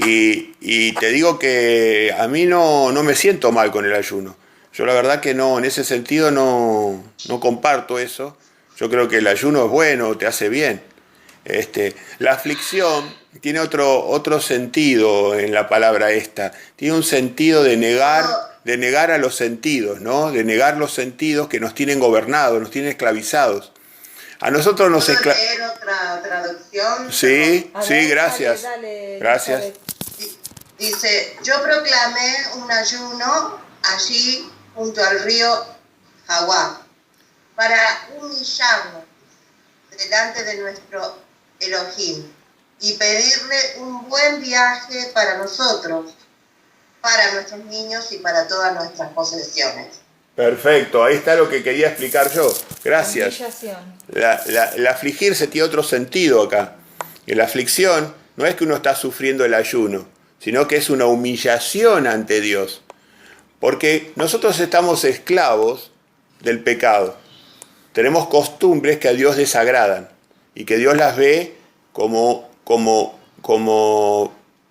Y te digo que a mí no me siento mal con el ayuno. Yo la verdad que no, en ese sentido no comparto eso. Yo creo que el ayuno es bueno, te hace bien. La aflicción tiene otro sentido en la palabra esta. Tiene un sentido de negar a los sentidos, ¿no? De negar los sentidos que nos tienen gobernados, nos tienen esclavizados. A nosotros nos ¿Puedo leer otra traducción? Sí, A sí, ver, gracias. dale, Gracias. Elizabeth. Dice: yo proclamé un ayuno allí junto al río Jabá para humillarnos delante de nuestro Elohim y pedirle un buen viaje para nosotros, para nuestros niños y para todas nuestras posesiones. Perfecto, ahí está lo que quería explicar yo. Gracias. Humillación. El afligirse tiene otro sentido acá. Y la aflicción no es que uno está sufriendo el ayuno, sino que es una humillación ante Dios. Porque nosotros estamos esclavos del pecado. Tenemos costumbres que a Dios desagradan y que Dios las ve como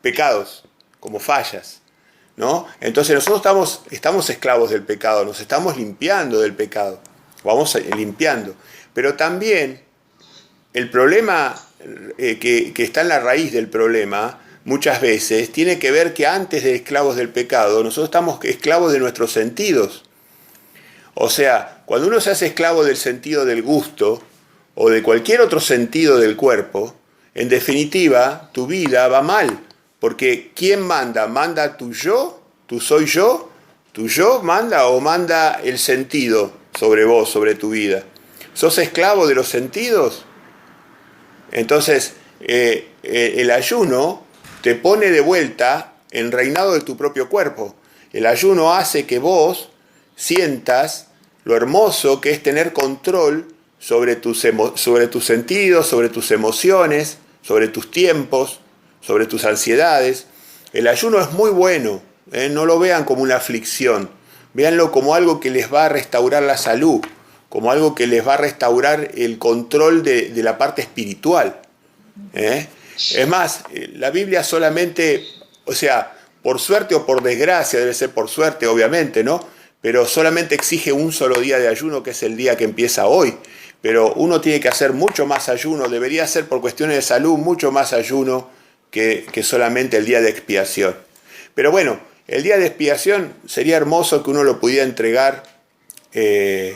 pecados, como fallas, ¿no? Entonces nosotros estamos esclavos del pecado, nos estamos limpiando del pecado, vamos limpiando. Pero también el problema que está en la raíz del problema muchas veces tiene que ver que antes de esclavos del pecado nosotros estamos esclavos de nuestros sentidos. O sea, cuando uno se hace esclavo del sentido del gusto o de cualquier otro sentido del cuerpo, en definitiva tu vida va mal, Porque ¿quién manda? ¿Manda tu yo? ¿Tu soy yo? ¿Tu yo manda o manda el sentido sobre vos, sobre tu vida? ¿Sos esclavo de los sentidos? Entonces, el ayuno te pone de vuelta en reinado de tu propio cuerpo. El ayuno hace que vos sientas lo hermoso que es tener control sobre tus sentidos, sobre tus emociones, sobre tus tiempos, sobre tus ansiedades. El ayuno es muy bueno, no lo vean como una aflicción, véanlo como algo que les va a restaurar la salud, como algo que les va a restaurar el control de la parte espiritual. Es más, la Biblia solamente, o sea, por suerte o por desgracia, debe ser por suerte obviamente, ¿no? Pero solamente exige un solo día de ayuno, que es el día que empieza hoy. Pero uno tiene que hacer mucho más ayuno, debería hacer por cuestiones de salud mucho más ayuno que solamente el día de expiación. Pero bueno, el día de expiación sería hermoso que uno lo pudiera entregar en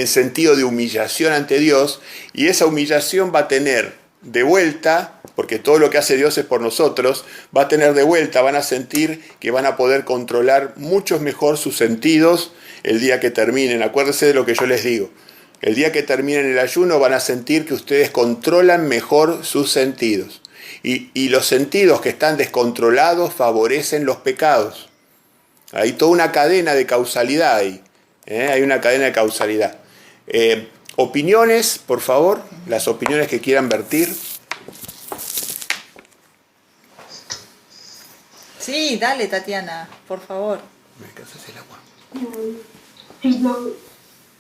sentido de humillación ante Dios, y esa humillación va a tener de vuelta, porque todo lo que hace Dios es por nosotros, va a tener de vuelta, van a sentir que van a poder controlar mucho mejor sus sentidos el día que terminen. Acuérdense de lo que yo les digo. El día que terminen el ayuno van a sentir que ustedes controlan mejor sus sentidos. Y los sentidos que están descontrolados favorecen los pecados. Hay toda una cadena de causalidad ahí. Hay una cadena de causalidad. Opiniones, por favor, las opiniones que quieran vertir. Sí, dale, Tatiana, por favor. ¿Me alcanzas el agua? Sí,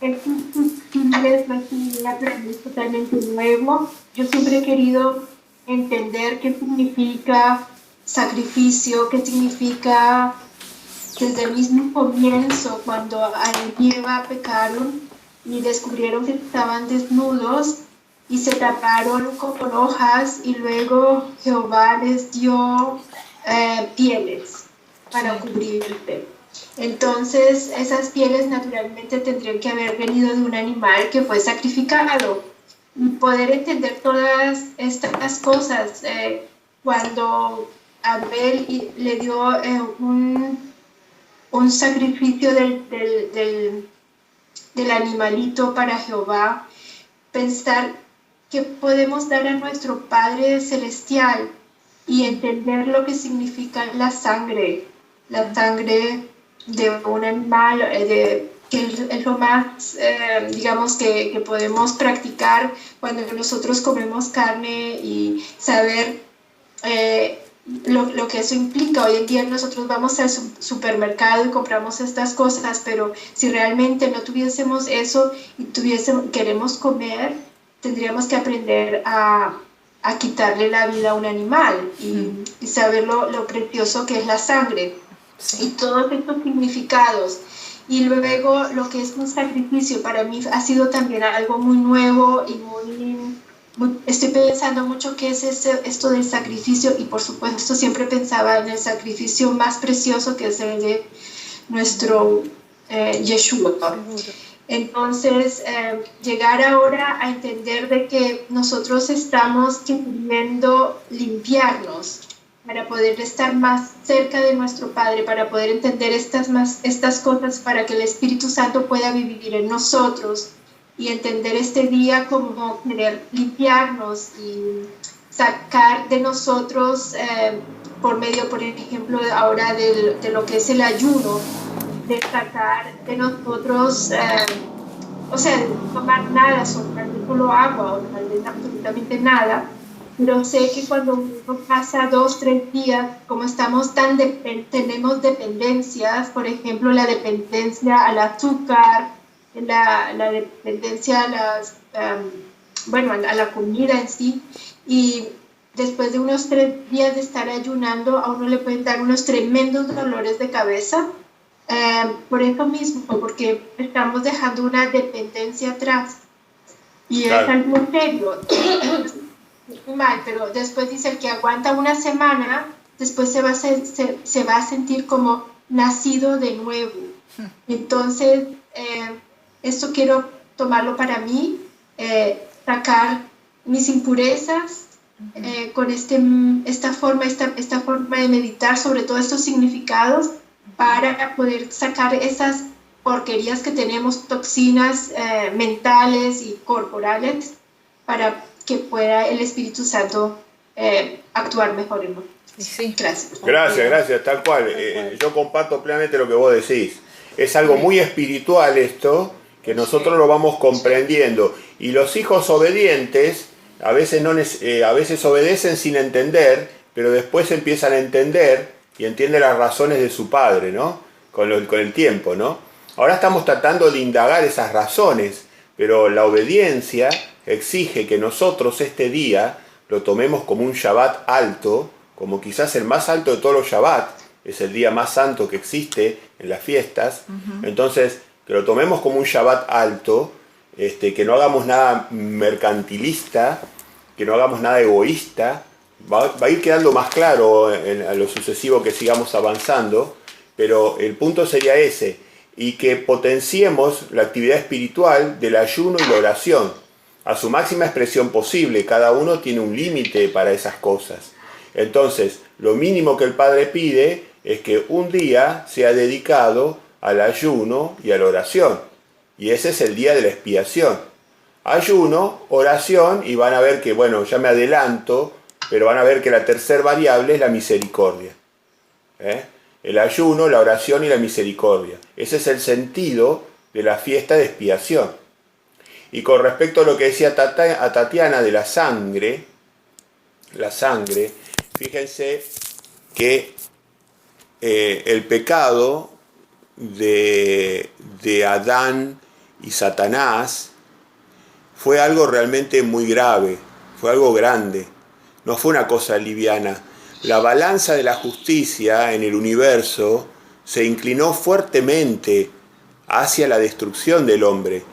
es aprender totalmente nuevo. Yo siempre he querido entender qué significa sacrificio, qué significa desde el mismo comienzo, cuando Adán y Eva pecaron y descubrieron que estaban desnudos y se taparon con hojas, y luego Jehová les dio pieles para cubrirse. Entonces esas pieles naturalmente tendrían que haber venido de un animal que fue sacrificado. Y poder entender todas estas cosas, cuando Abel le dio un sacrificio del animalito para Jehová, pensar que podemos dar a nuestro Padre Celestial y entender lo que significa la sangre de un animal, que es lo más, digamos, que podemos practicar cuando nosotros comemos carne, y saber lo que eso implica. Hoy en día nosotros vamos al supermercado y compramos estas cosas, pero si realmente no tuviésemos eso y queremos comer, tendríamos que aprender a quitarle la vida a un animal y saber lo precioso que es la sangre. Y todos estos significados. Y luego lo que es un sacrificio para mí ha sido también algo muy nuevo y estoy pensando mucho qué es esto del sacrificio, y por supuesto siempre pensaba en el sacrificio más precioso, que es el de nuestro Yeshua. Entonces, llegar ahora a entender de que nosotros estamos queriendo limpiarnos para poder estar más cerca de nuestro Padre, para poder entender estas cosas, para que el Espíritu Santo pueda vivir en nosotros, y entender este día como querer limpiarnos y sacar de nosotros, por medio, por ejemplo, ahora de lo que es el ayuno, de sacar de nosotros, o sea, de no tomar nada, solamente solo agua, o tal vez absolutamente nada. Pero sé que cuando uno pasa 2-3 días, como estamos tenemos dependencias, por ejemplo, la dependencia al azúcar, la dependencia a la comida en sí, y después de unos 3 días de estar ayunando, a uno le pueden dar unos tremendos dolores de cabeza, por eso mismo, porque estamos dejando una dependencia atrás, y claro, es algo serio. Mal, pero después dice, el que aguanta una semana, después se va a sentir como nacido de nuevo. Entonces, esto quiero tomarlo para mí, sacar mis impurezas, con esta forma de meditar sobre todos estos significados para poder sacar esas porquerías que tenemos, toxinas mentales y corporales, para que pueda el Espíritu Santo actuar mejor en nosotros. Sí. Gracias. Gracias, tal cual. Yo comparto plenamente lo que vos decís. Es algo muy espiritual esto, que nosotros lo vamos comprendiendo. Y los hijos obedientes a veces obedecen sin entender, pero después empiezan a entender y entienden las razones de su padre, ¿no? Con el tiempo, ¿no? Ahora estamos tratando de indagar esas razones, pero la obediencia exige que nosotros este día lo tomemos como un Shabbat alto, como quizás el más alto de todos los Shabbat, es el día más santo que existe en las fiestas. Entonces, que lo tomemos como un Shabbat alto, que no hagamos nada mercantilista, que no hagamos nada egoísta. Va a ir quedando más claro a lo sucesivo que sigamos avanzando, pero el punto sería ese, y que potenciemos la actividad espiritual del ayuno y la oración a su máxima expresión posible. Cada uno tiene un límite para esas cosas. Entonces, lo mínimo que el Padre pide es que un día sea dedicado al ayuno y a la oración. Y ese es el día de la expiación. Ayuno, oración, y van a ver que, bueno, ya me adelanto, pero van a ver que la tercera variable es la misericordia. El ayuno, la oración y la misericordia. Ese es el sentido de la fiesta de expiación. Y con respecto a lo que decía a Tatiana de la sangre, fíjense que el pecado de Adán y Satanás fue algo realmente muy grave, fue algo grande, no fue una cosa liviana. La balanza de la justicia en el universo se inclinó fuertemente hacia la destrucción del hombre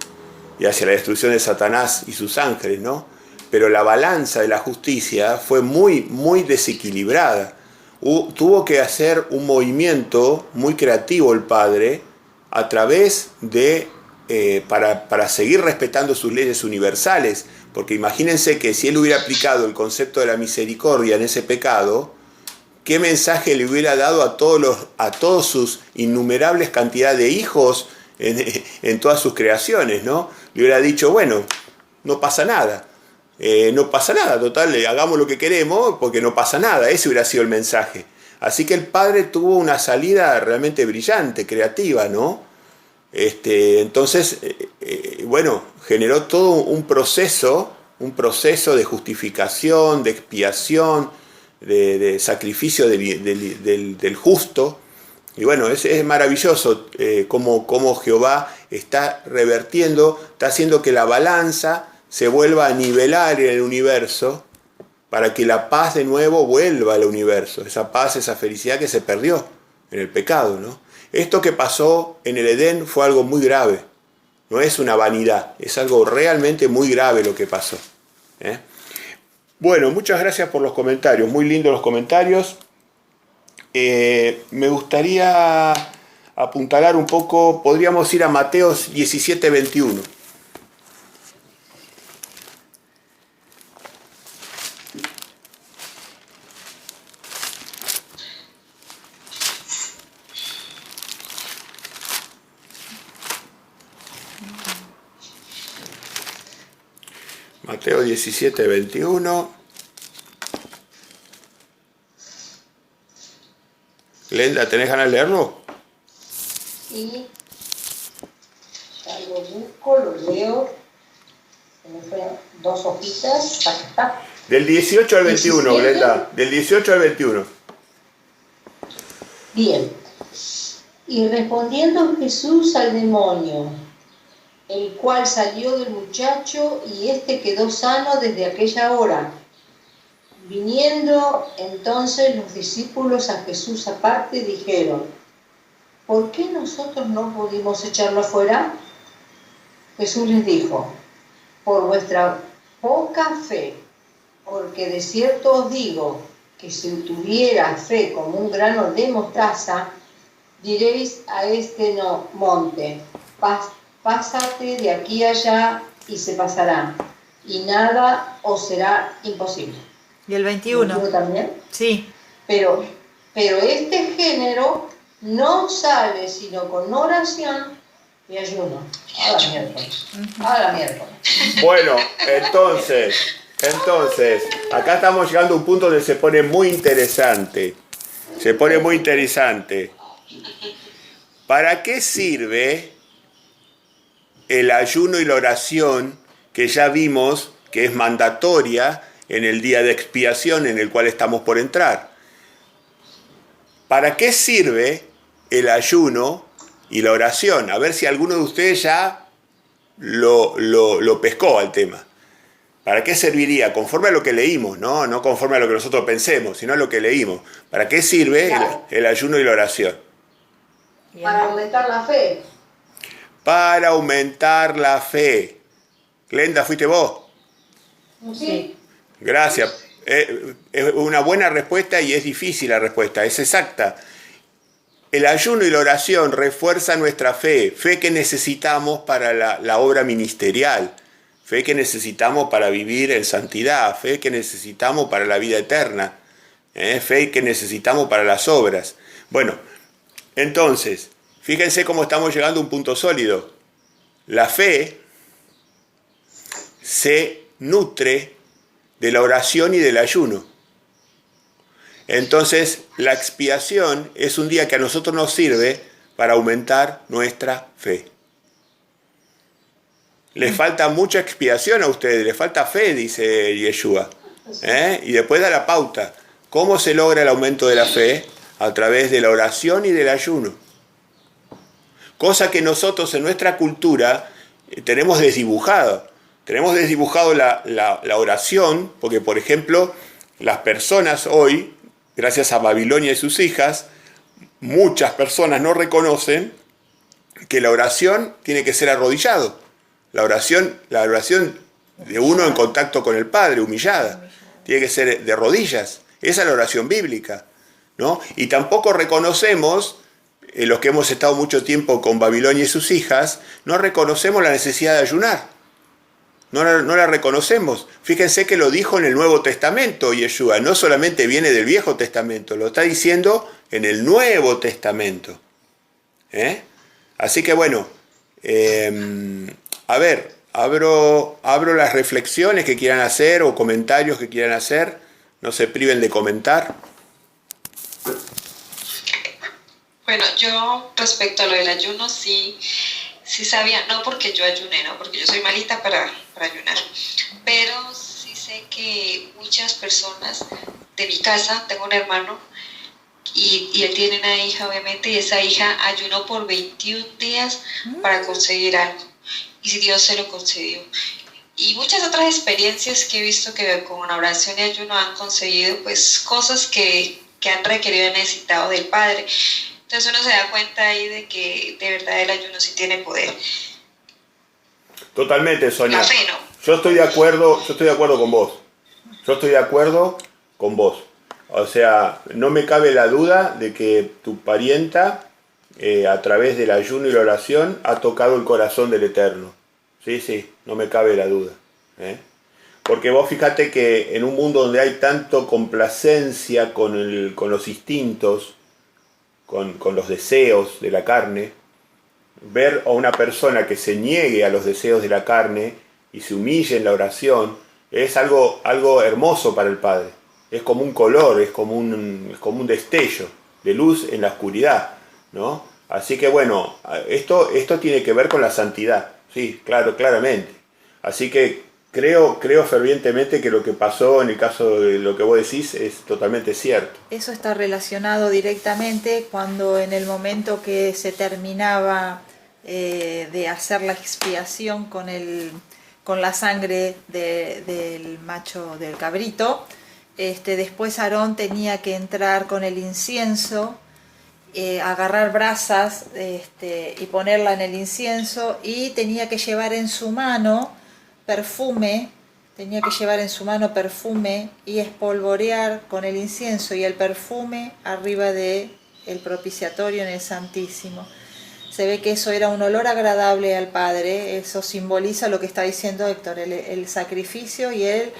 y hacia la destrucción de Satanás y sus ángeles, ¿no? Pero la balanza de la justicia fue muy, muy desequilibrada. Tuvo que hacer un movimiento muy creativo el Padre a través de, para seguir respetando sus leyes universales, porque imagínense que si él hubiera aplicado el concepto de la misericordia en ese pecado, ¿qué mensaje le hubiera dado a todos sus innumerables cantidades de hijos en todas sus creaciones, ¿no? Le hubiera dicho, bueno, no pasa nada. No pasa nada, total, hagamos lo que queremos porque no pasa nada. Ese hubiera sido el mensaje. Así que el Padre tuvo una salida realmente brillante, creativa, ¿no? Entonces, bueno, generó todo un proceso de justificación, de expiación, de sacrificio del justo. Y bueno, es maravilloso cómo Jehová está revertiendo, está haciendo que la balanza se vuelva a nivelar en el universo para que la paz de nuevo vuelva al universo. Esa paz, esa felicidad que se perdió en el pecado, ¿no? Esto que pasó en el Edén fue algo muy grave. No es una vanidad, es algo realmente muy grave lo que pasó. Bueno, muchas gracias por los comentarios. Muy lindos los comentarios. Me gustaría apuntalar un poco, podríamos ir a Mateo 17:21. Mateo 17:21. Glenda, ¿tenés ganas de leerlo? Sí. Ya lo busco, lo leo. Se me fueron 2 hojitas. Acá está. Del 18 al 21, 17. Glenda. Del 18 al 21. Bien. Y respondiendo Jesús al demonio, el cual salió del muchacho y éste quedó sano desde aquella hora. Viniendo entonces los discípulos a Jesús aparte, dijeron, ¿por qué nosotros no pudimos echarlo afuera? Jesús les dijo, por vuestra poca fe, porque de cierto os digo que si tuviera fe como un grano de mostaza, diréis a este monte, pásate de aquí allá y se pasará, y nada os será imposible. Y el 21. también. Sí. Pero este género no sale sino con oración y ayuno. A la miércoles. A la miércoles. Bueno, entonces, acá estamos llegando a un punto donde se pone muy interesante. Se pone muy interesante. ¿Para qué sirve el ayuno y la oración que ya vimos que es mandatoria en el día de expiación en el cual estamos por entrar? ¿Para qué sirve el ayuno y la oración? A ver si alguno de ustedes ya lo pescó al tema. ¿Para qué serviría? Conforme a lo que leímos, ¿no? No conforme a lo que nosotros pensemos, sino a lo que leímos. ¿Para qué sirve el ayuno y la oración? Para aumentar la fe. Para aumentar la fe. Glenda, ¿fuiste vos? Sí. Gracias. Es una buena respuesta y es difícil la respuesta, es exacta. El ayuno y la oración refuerzan nuestra fe, fe que necesitamos para la obra ministerial, fe que necesitamos para vivir en santidad, fe que necesitamos para la vida eterna, fe que necesitamos para las obras. Bueno, entonces, fíjense cómo estamos llegando a un punto sólido. La fe se nutre de la oración y del ayuno. Entonces, la expiación es un día que a nosotros nos sirve para aumentar nuestra fe. Les falta mucha expiación a ustedes, les falta fe, dice Yeshua. Y después da la pauta. ¿Cómo se logra el aumento de la fe? A través de la oración y del ayuno. Cosa que nosotros en nuestra cultura tenemos desdibujado. Tenemos desdibujado la oración, porque por ejemplo, las personas hoy, gracias a Babilonia y sus hijas, muchas personas no reconocen que la oración tiene que ser arrodillado. La oración de uno en contacto con el Padre, humillada, tiene que ser de rodillas. Esa es la oración bíblica, ¿no? Y tampoco reconocemos, los que hemos estado mucho tiempo con Babilonia y sus hijas, no reconocemos la necesidad de ayunar. No la reconocemos. Fíjense que lo dijo en el Nuevo Testamento Yeshua, no solamente viene del Viejo Testamento, lo está diciendo en el Nuevo Testamento. Así que bueno, a ver, abro las reflexiones que quieran hacer o comentarios que quieran hacer, no se priven de comentar. Bueno, yo respecto a lo del ayuno sí sabía, no porque yo ayuné, no porque yo soy malita para ayunar, pero sí sé que muchas personas de mi casa, tengo un hermano y él tiene una hija obviamente, y esa hija ayunó por 21 días para conseguir algo, y si Dios se lo concedió. Y muchas otras experiencias que he visto que con una oración y ayuno han conseguido pues cosas que han requerido y necesitado del Padre. Entonces uno se da cuenta ahí de que de verdad el ayuno sí tiene poder. Totalmente, Sonia. La fe, ¿no? Yo estoy de acuerdo con vos. Yo estoy de acuerdo con vos. O sea, no me cabe la duda de que tu parienta, a través del ayuno y la oración, ha tocado el corazón del Eterno. Sí, no me cabe la duda. Porque vos fíjate que en un mundo donde hay tanto complacencia con los instintos, con los deseos de la carne, ver a una persona que se niegue a los deseos de la carne y se humille en la oración, es algo hermoso para el Padre. Es como un color, es como un destello de luz en la oscuridad, ¿no? Así que bueno, esto tiene que ver con la santidad, sí, claro, claramente. Así que creo fervientemente que lo que pasó en el caso de lo que vos decís es totalmente cierto. Eso está relacionado directamente cuando en el momento que se terminaba de hacer la expiación con la sangre del macho del cabrito, después Aarón tenía que entrar con el incienso, agarrar brasas y ponerla en el incienso, y tenía que llevar en su mano perfume y espolvorear con el incienso y el perfume arriba del propiciatorio en el Santísimo. Se ve que eso era un olor agradable al Padre. Eso simboliza lo que está diciendo Héctor, el sacrificio y el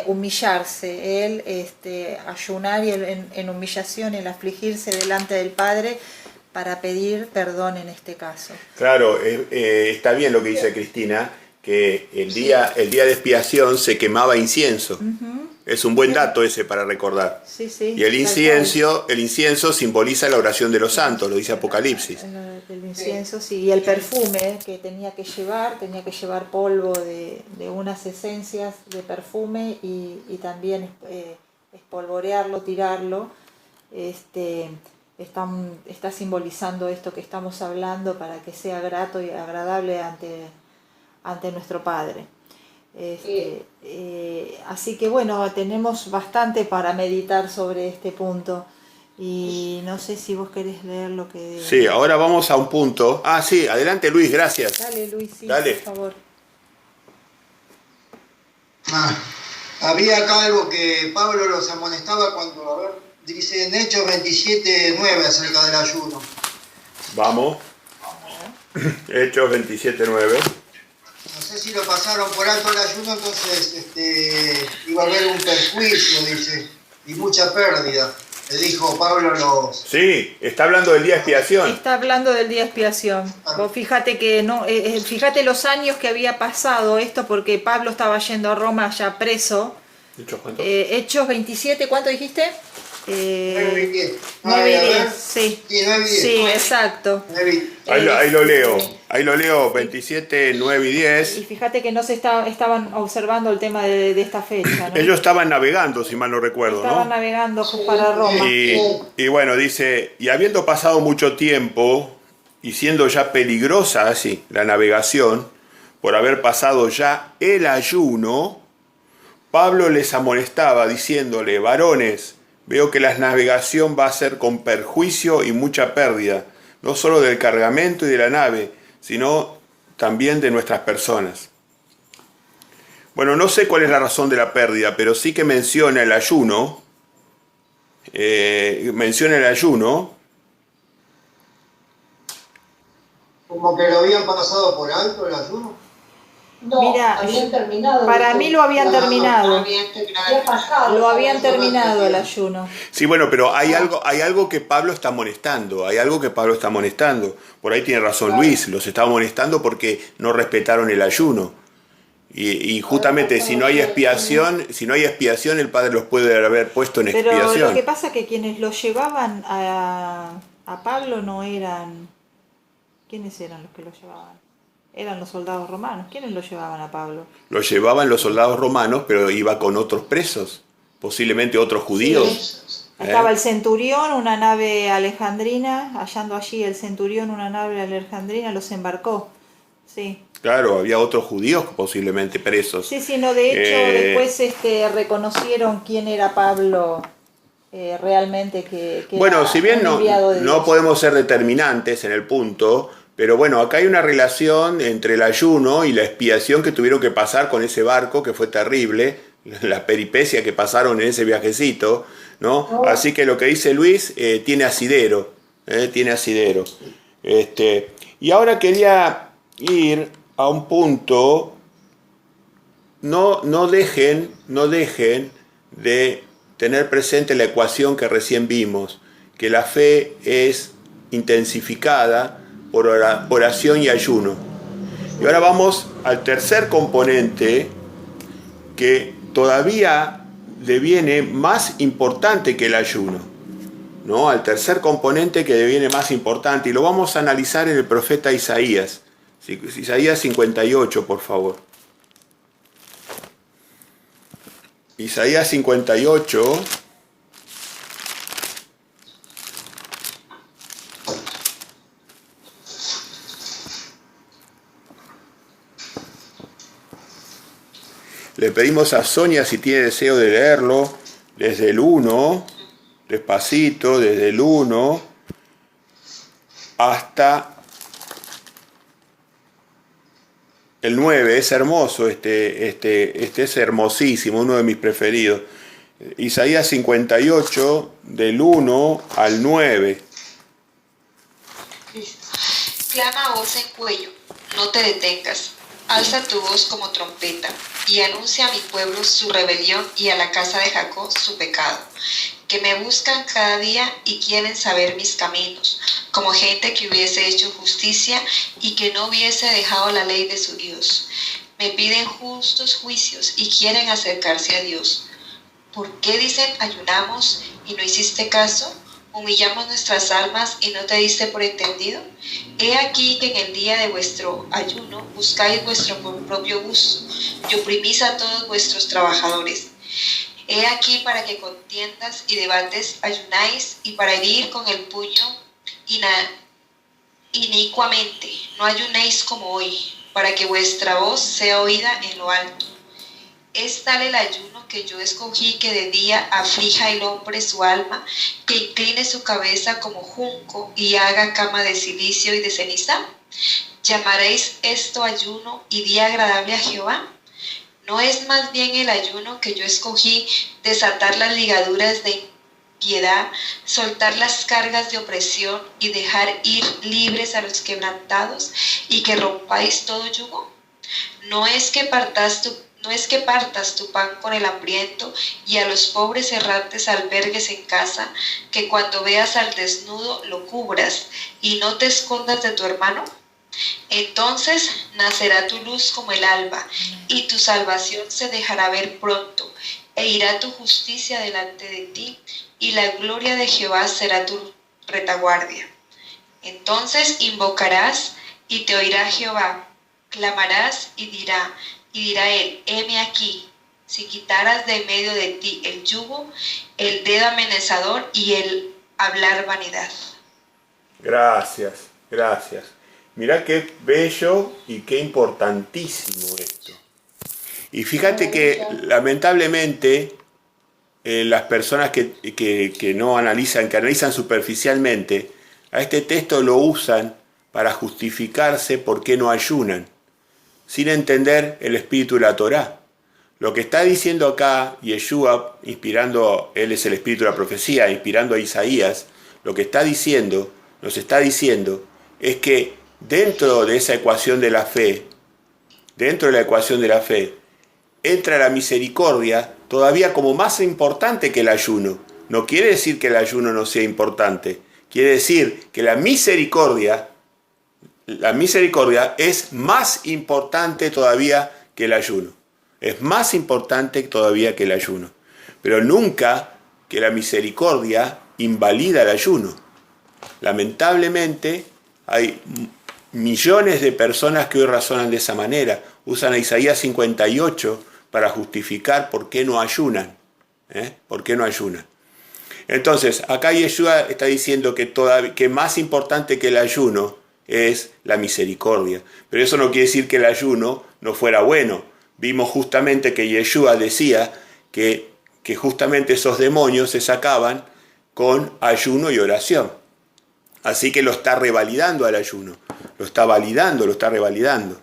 humillarse, él ayunar y en humillación, el afligirse delante del Padre para pedir perdón en este caso. Claro, está bien lo que dice Cristina, que el día de expiación se quemaba incienso. Es un buen dato ese para recordar. Sí, sí, y el incienso simboliza la oración de los santos, lo dice Apocalipsis. El incienso, sí, y el perfume que tenía que llevar polvo de unas esencias de perfume y también espolvorearlo, tirarlo. Está simbolizando esto que estamos hablando para que sea grato y agradable ante nuestro Padre. Así que bueno, tenemos bastante para meditar sobre este punto y no sé si vos querés leer lo que... Sí, ahora vamos a un punto. Ah, sí, adelante Luis, gracias. Dale Luis, sí, Dale. por favor. Había acá algo que Pablo los amonestaba cuando, dice en Hechos 27:9 acerca del ayuno. Vamos. Hechos 27:9. No sé si lo pasaron por alto el ayuno, entonces iba a haber un perjuicio, dice, y mucha pérdida. Le dijo Pablo a los... Sí, está hablando del día de expiación. Está hablando del día de expiación. Vos fíjate que no, fíjate los años que había pasado esto, porque Pablo estaba yendo a Roma ya preso. ¿Hechos cuánto? Hechos 27, ¿cuánto dijiste? 9 y 10. 9 y 10, sí. Sí, 9 y 10. Sí, exacto. Ahí lo leo, 27, 9 y 10. Y fíjate que no se estaban observando el tema de esta fecha, ¿no? Ellos estaban navegando, si mal no recuerdo, Estaban ¿no? navegando para Roma. Y bueno, dice, y habiendo pasado mucho tiempo, y siendo ya peligrosa así la navegación, por haber pasado ya el ayuno, Pablo les amonestaba diciéndole, varones, veo que la navegación va a ser con perjuicio y mucha pérdida, no solo del cargamento y de la nave, sino también de nuestras personas. Bueno, no sé cuál es la razón de la pérdida, pero sí que menciona el ayuno. Como que lo habían pasado por alto el ayuno. No, Mira, habían terminado. para mí lo habían terminado. Había pasado. Lo habían terminado el ayuno. Sí, bueno, pero hay algo que Pablo está amonestando, Por ahí tiene razón Luis, los está amonestando porque no respetaron el ayuno. Y justamente si no hay expiación, el Padre los puede haber puesto en expiación. Pero lo que pasa es que quienes lo llevaban a Pablo no eran... ¿Quiénes eran los que lo llevaban? Eran los soldados romanos. ¿Quiénes lo llevaban a Pablo? Lo llevaban los soldados romanos, pero iba con otros presos, posiblemente otros judíos. Estaba el centurión, una nave alejandrina, hallando allí el centurión, una nave alejandrina, los embarcó. Sí. Claro, había otros judíos posiblemente presos. Sí, no, de hecho después reconocieron quién era Pablo realmente, que bueno, era si bien un enviado de no Dios. podemos ser determinantes en el punto, pero bueno, acá hay una relación entre el ayuno y la expiación que tuvieron que pasar con ese barco, que fue terrible, la peripecia que pasaron en ese viajecito, ¿no? Así que lo que dice Luis tiene asidero, y ahora quería ir a un punto, no dejen de tener presente la ecuación que recién vimos, que la fe es intensificada por oración y ayuno. Y ahora vamos al tercer componente que todavía deviene más importante que el ayuno, ¿no? Al tercer componente que deviene más importante, y lo vamos a analizar en el profeta Isaías. Isaías 58, por favor. Isaías 58. Le pedimos a Sonia si tiene deseo de leerlo desde el 1, despacito, desde el 1 hasta el 9. Es hermoso, este es hermosísimo, uno de mis preferidos. Isaías 58, del 1 al 9. Clama a voz en cuello, no te detengas. Alza tu voz como trompeta y anuncia a mi pueblo su rebelión y a la casa de Jacob su pecado, que me buscan cada día y quieren saber mis caminos, como gente que hubiese hecho justicia y que no hubiese dejado la ley de su Dios. Me piden justos juicios y quieren acercarse a Dios. ¿Por qué dicen ayunamos y no hiciste caso? ¿Humillamos nuestras almas y no te diste por entendido? He aquí que en el día de vuestro ayuno buscáis vuestro propio gusto y oprimís a todos vuestros trabajadores. He aquí para que contiendas y debates ayunáis y para herir con el puño inicuamente. No ayunéis como hoy, para que vuestra voz sea oída en lo alto. Es tal el ayuno que yo escogí que de día aflija el hombre su alma, que incline su cabeza como junco y haga cama de silicio y de ceniza. ¿Llamaréis esto ayuno y día agradable a Jehová? ¿No es más bien el ayuno que yo escogí desatar las ligaduras de impiedad, soltar las cargas de opresión y dejar ir libres a los quebrantados y que rompáis todo yugo? ¿No es que partas tu pan con el hambriento y a los pobres errantes albergues en casa, que cuando veas al desnudo lo cubras y no te escondas de tu hermano? Entonces nacerá tu luz como el alba y tu salvación se dejará ver pronto e irá tu justicia delante de ti y la gloria de Jehová será tu retaguardia. Entonces invocarás y te oirá Jehová, clamarás y dirá él, heme aquí. Si quitaras de medio de ti el yugo, el dedo amenazador y el hablar vanidad. Gracias, gracias. Mirá qué bello y qué importantísimo esto. Y fíjate que lamentablemente las personas que no analizan, que analizan superficialmente, a este texto lo usan para justificarse por qué no ayunan, sin entender el espíritu de la Torá. Lo que está diciendo acá Yeshua, inspirando, él es el espíritu de la profecía, inspirando a Isaías, lo que está diciendo, nos está diciendo, es que dentro de esa ecuación de la fe, entra la misericordia todavía como más importante que el ayuno. No quiere decir que el ayuno no sea importante, quiere decir que la misericordia es más importante todavía que el ayuno. Es más importante todavía que el ayuno. Pero nunca que la misericordia invalida el ayuno. Lamentablemente hay millones de personas que hoy razonan de esa manera. Usan a Isaías 58 para justificar por qué no ayunan. ¿Por qué no ayunan? Entonces, acá Yeshua está diciendo que más importante que el ayuno es la misericordia. Pero eso no quiere decir que el ayuno no fuera bueno. Vimos justamente que Yeshua decía que justamente esos demonios se sacaban con ayuno y oración. Así que lo está revalidando al ayuno. Lo está validando, lo está revalidando.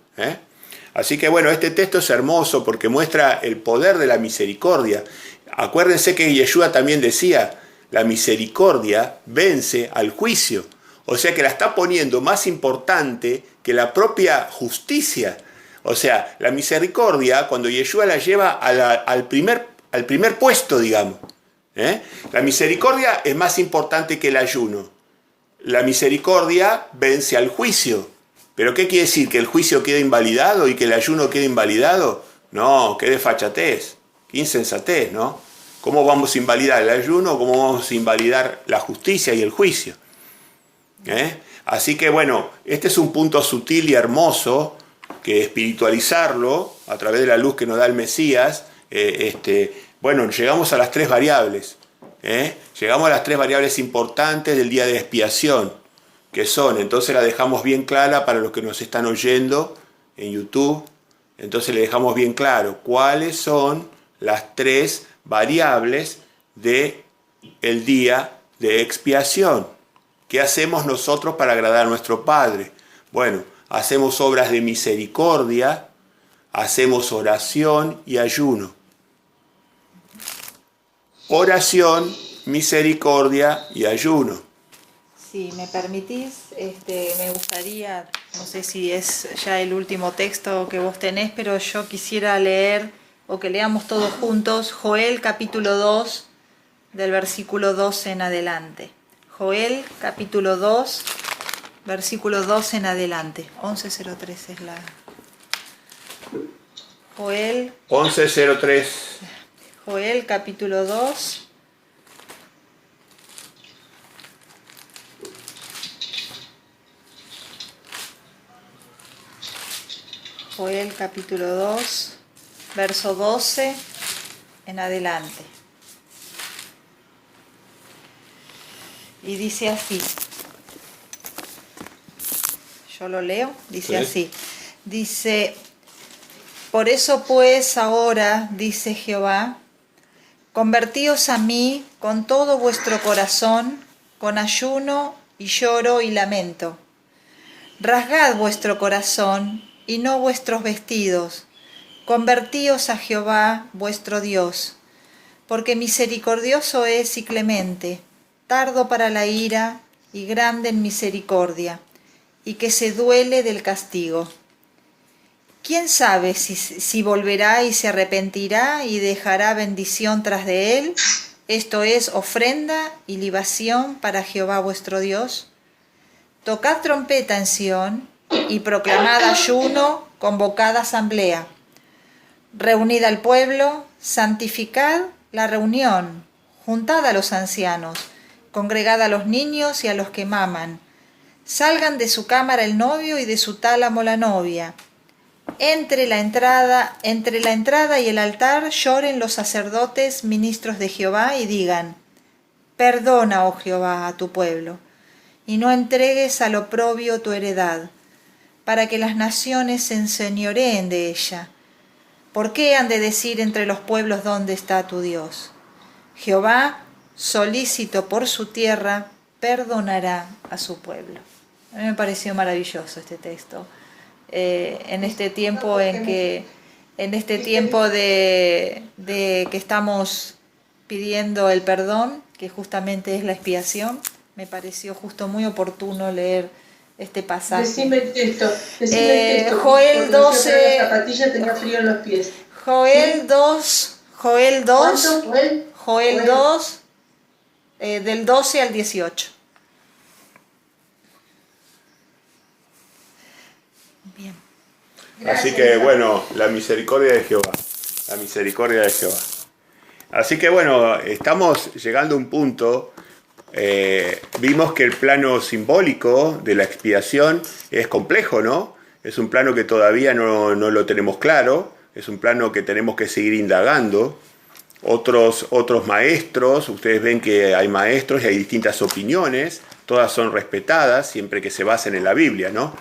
Así que bueno, este texto es hermoso porque muestra el poder de la misericordia. Acuérdense que Yeshua también decía, la misericordia vence al juicio. O sea que la está poniendo más importante que la propia justicia. O sea, la misericordia, cuando Yeshua la lleva al primer puesto, digamos. La misericordia es más importante que el ayuno. La misericordia vence al juicio. ¿Pero qué quiere decir? ¿Que el juicio quede invalidado y que el ayuno quede invalidado? No, qué desfachatez, qué insensatez, ¿no? ¿Cómo vamos a invalidar el ayuno? ¿Cómo vamos a invalidar la justicia y el juicio? Así que bueno, este es un punto sutil y hermoso que espiritualizarlo a través de la luz que nos da el Mesías. Bueno, llegamos a las tres variables. Llegamos a las tres variables importantes del día de expiación, que son, entonces la dejamos bien clara para los que nos están oyendo en YouTube. Entonces le dejamos bien claro cuáles son las tres variables del día de expiación. ¿Qué hacemos nosotros para agradar a nuestro Padre? Bueno, hacemos obras de misericordia, hacemos oración y ayuno. Oración, misericordia y ayuno. Si me permitís, me gustaría No sé si es ya el último texto que vos tenés, pero yo quisiera leer, o que leamos todos juntos, Joel capítulo 2, del versículo 12 en adelante. Joel capítulo 2, versículo 12 en adelante. 11:03 es la... Joel 11:03. Joel capítulo 2. Joel capítulo 2, verso 12 en adelante. Y dice así. Yo lo leo, dice así. Dice: por eso pues ahora, dice Jehová, convertíos a mí con todo vuestro corazón, con ayuno y lloro y lamento. Rasgad vuestro corazón y no vuestros vestidos. Convertíos a Jehová vuestro Dios, porque misericordioso es y clemente, tardo para la ira y grande en misericordia, y que se duele del castigo. ¿Quién sabe si volverá y se arrepentirá y dejará bendición tras de él? Esto es ofrenda y libación para Jehová vuestro Dios. Tocad trompeta en Sión y proclamad ayuno, convocad asamblea. Reunid al pueblo, santificad la reunión, juntad a los ancianos, congregad a los niños y a los que maman. Salgan de su cámara el novio y de su tálamo la novia. Entre la entrada y el altar lloren los sacerdotes, ministros de Jehová, y digan: perdona, oh Jehová, a tu pueblo, y no entregues al oprobio tu heredad, para que las naciones se enseñoreen de ella. ¿Por qué han de decir entre los pueblos dónde está tu Dios? Jehová, solícito por su tierra, perdonará a su pueblo. A mí me pareció maravilloso este texto. En este tiempo de que estamos pidiendo el perdón, que justamente es la expiación, me pareció justo muy oportuno leer este pasaje. Decime el texto. Joel 12. La zapatilla tenía frío en los pies. Joel 2. Joel 2. ¿Cuánto? Joel 2, del 12 al 18. Bien. Así que bueno, la misericordia de Jehová. La misericordia de Jehová. Así que bueno, estamos llegando a un punto. Vimos que el plano simbólico de la expiación es complejo, ¿no? Es un plano que todavía no lo tenemos claro. Es un plano que tenemos que seguir indagando. Otros maestros, ustedes ven que hay maestros y hay distintas opiniones. Todas son respetadas siempre que se basen en la Biblia, ¿no?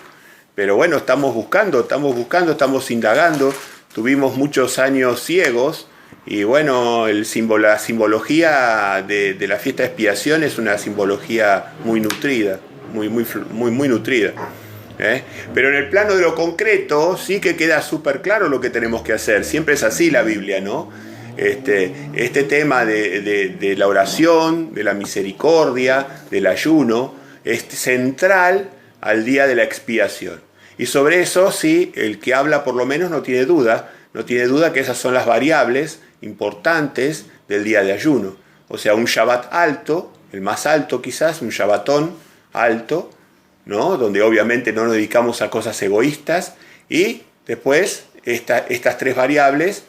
Pero bueno, estamos buscando, estamos indagando. Tuvimos muchos años ciegos y bueno, la simbología de la fiesta de expiación es una simbología muy nutrida, muy nutrida. Pero en el plano de lo concreto sí que queda súper claro lo que tenemos que hacer. Siempre es así la Biblia, ¿no? Este tema de la oración, de la misericordia, del ayuno, es central al día de la expiación. Y sobre eso sí, el que habla por lo menos no tiene duda que esas son las variables importantes del día de ayuno. O sea, un Shabbat alto, el más alto quizás, un Shabbatón alto, ¿no? Donde obviamente no nos dedicamos a cosas egoístas, y después estas tres variables,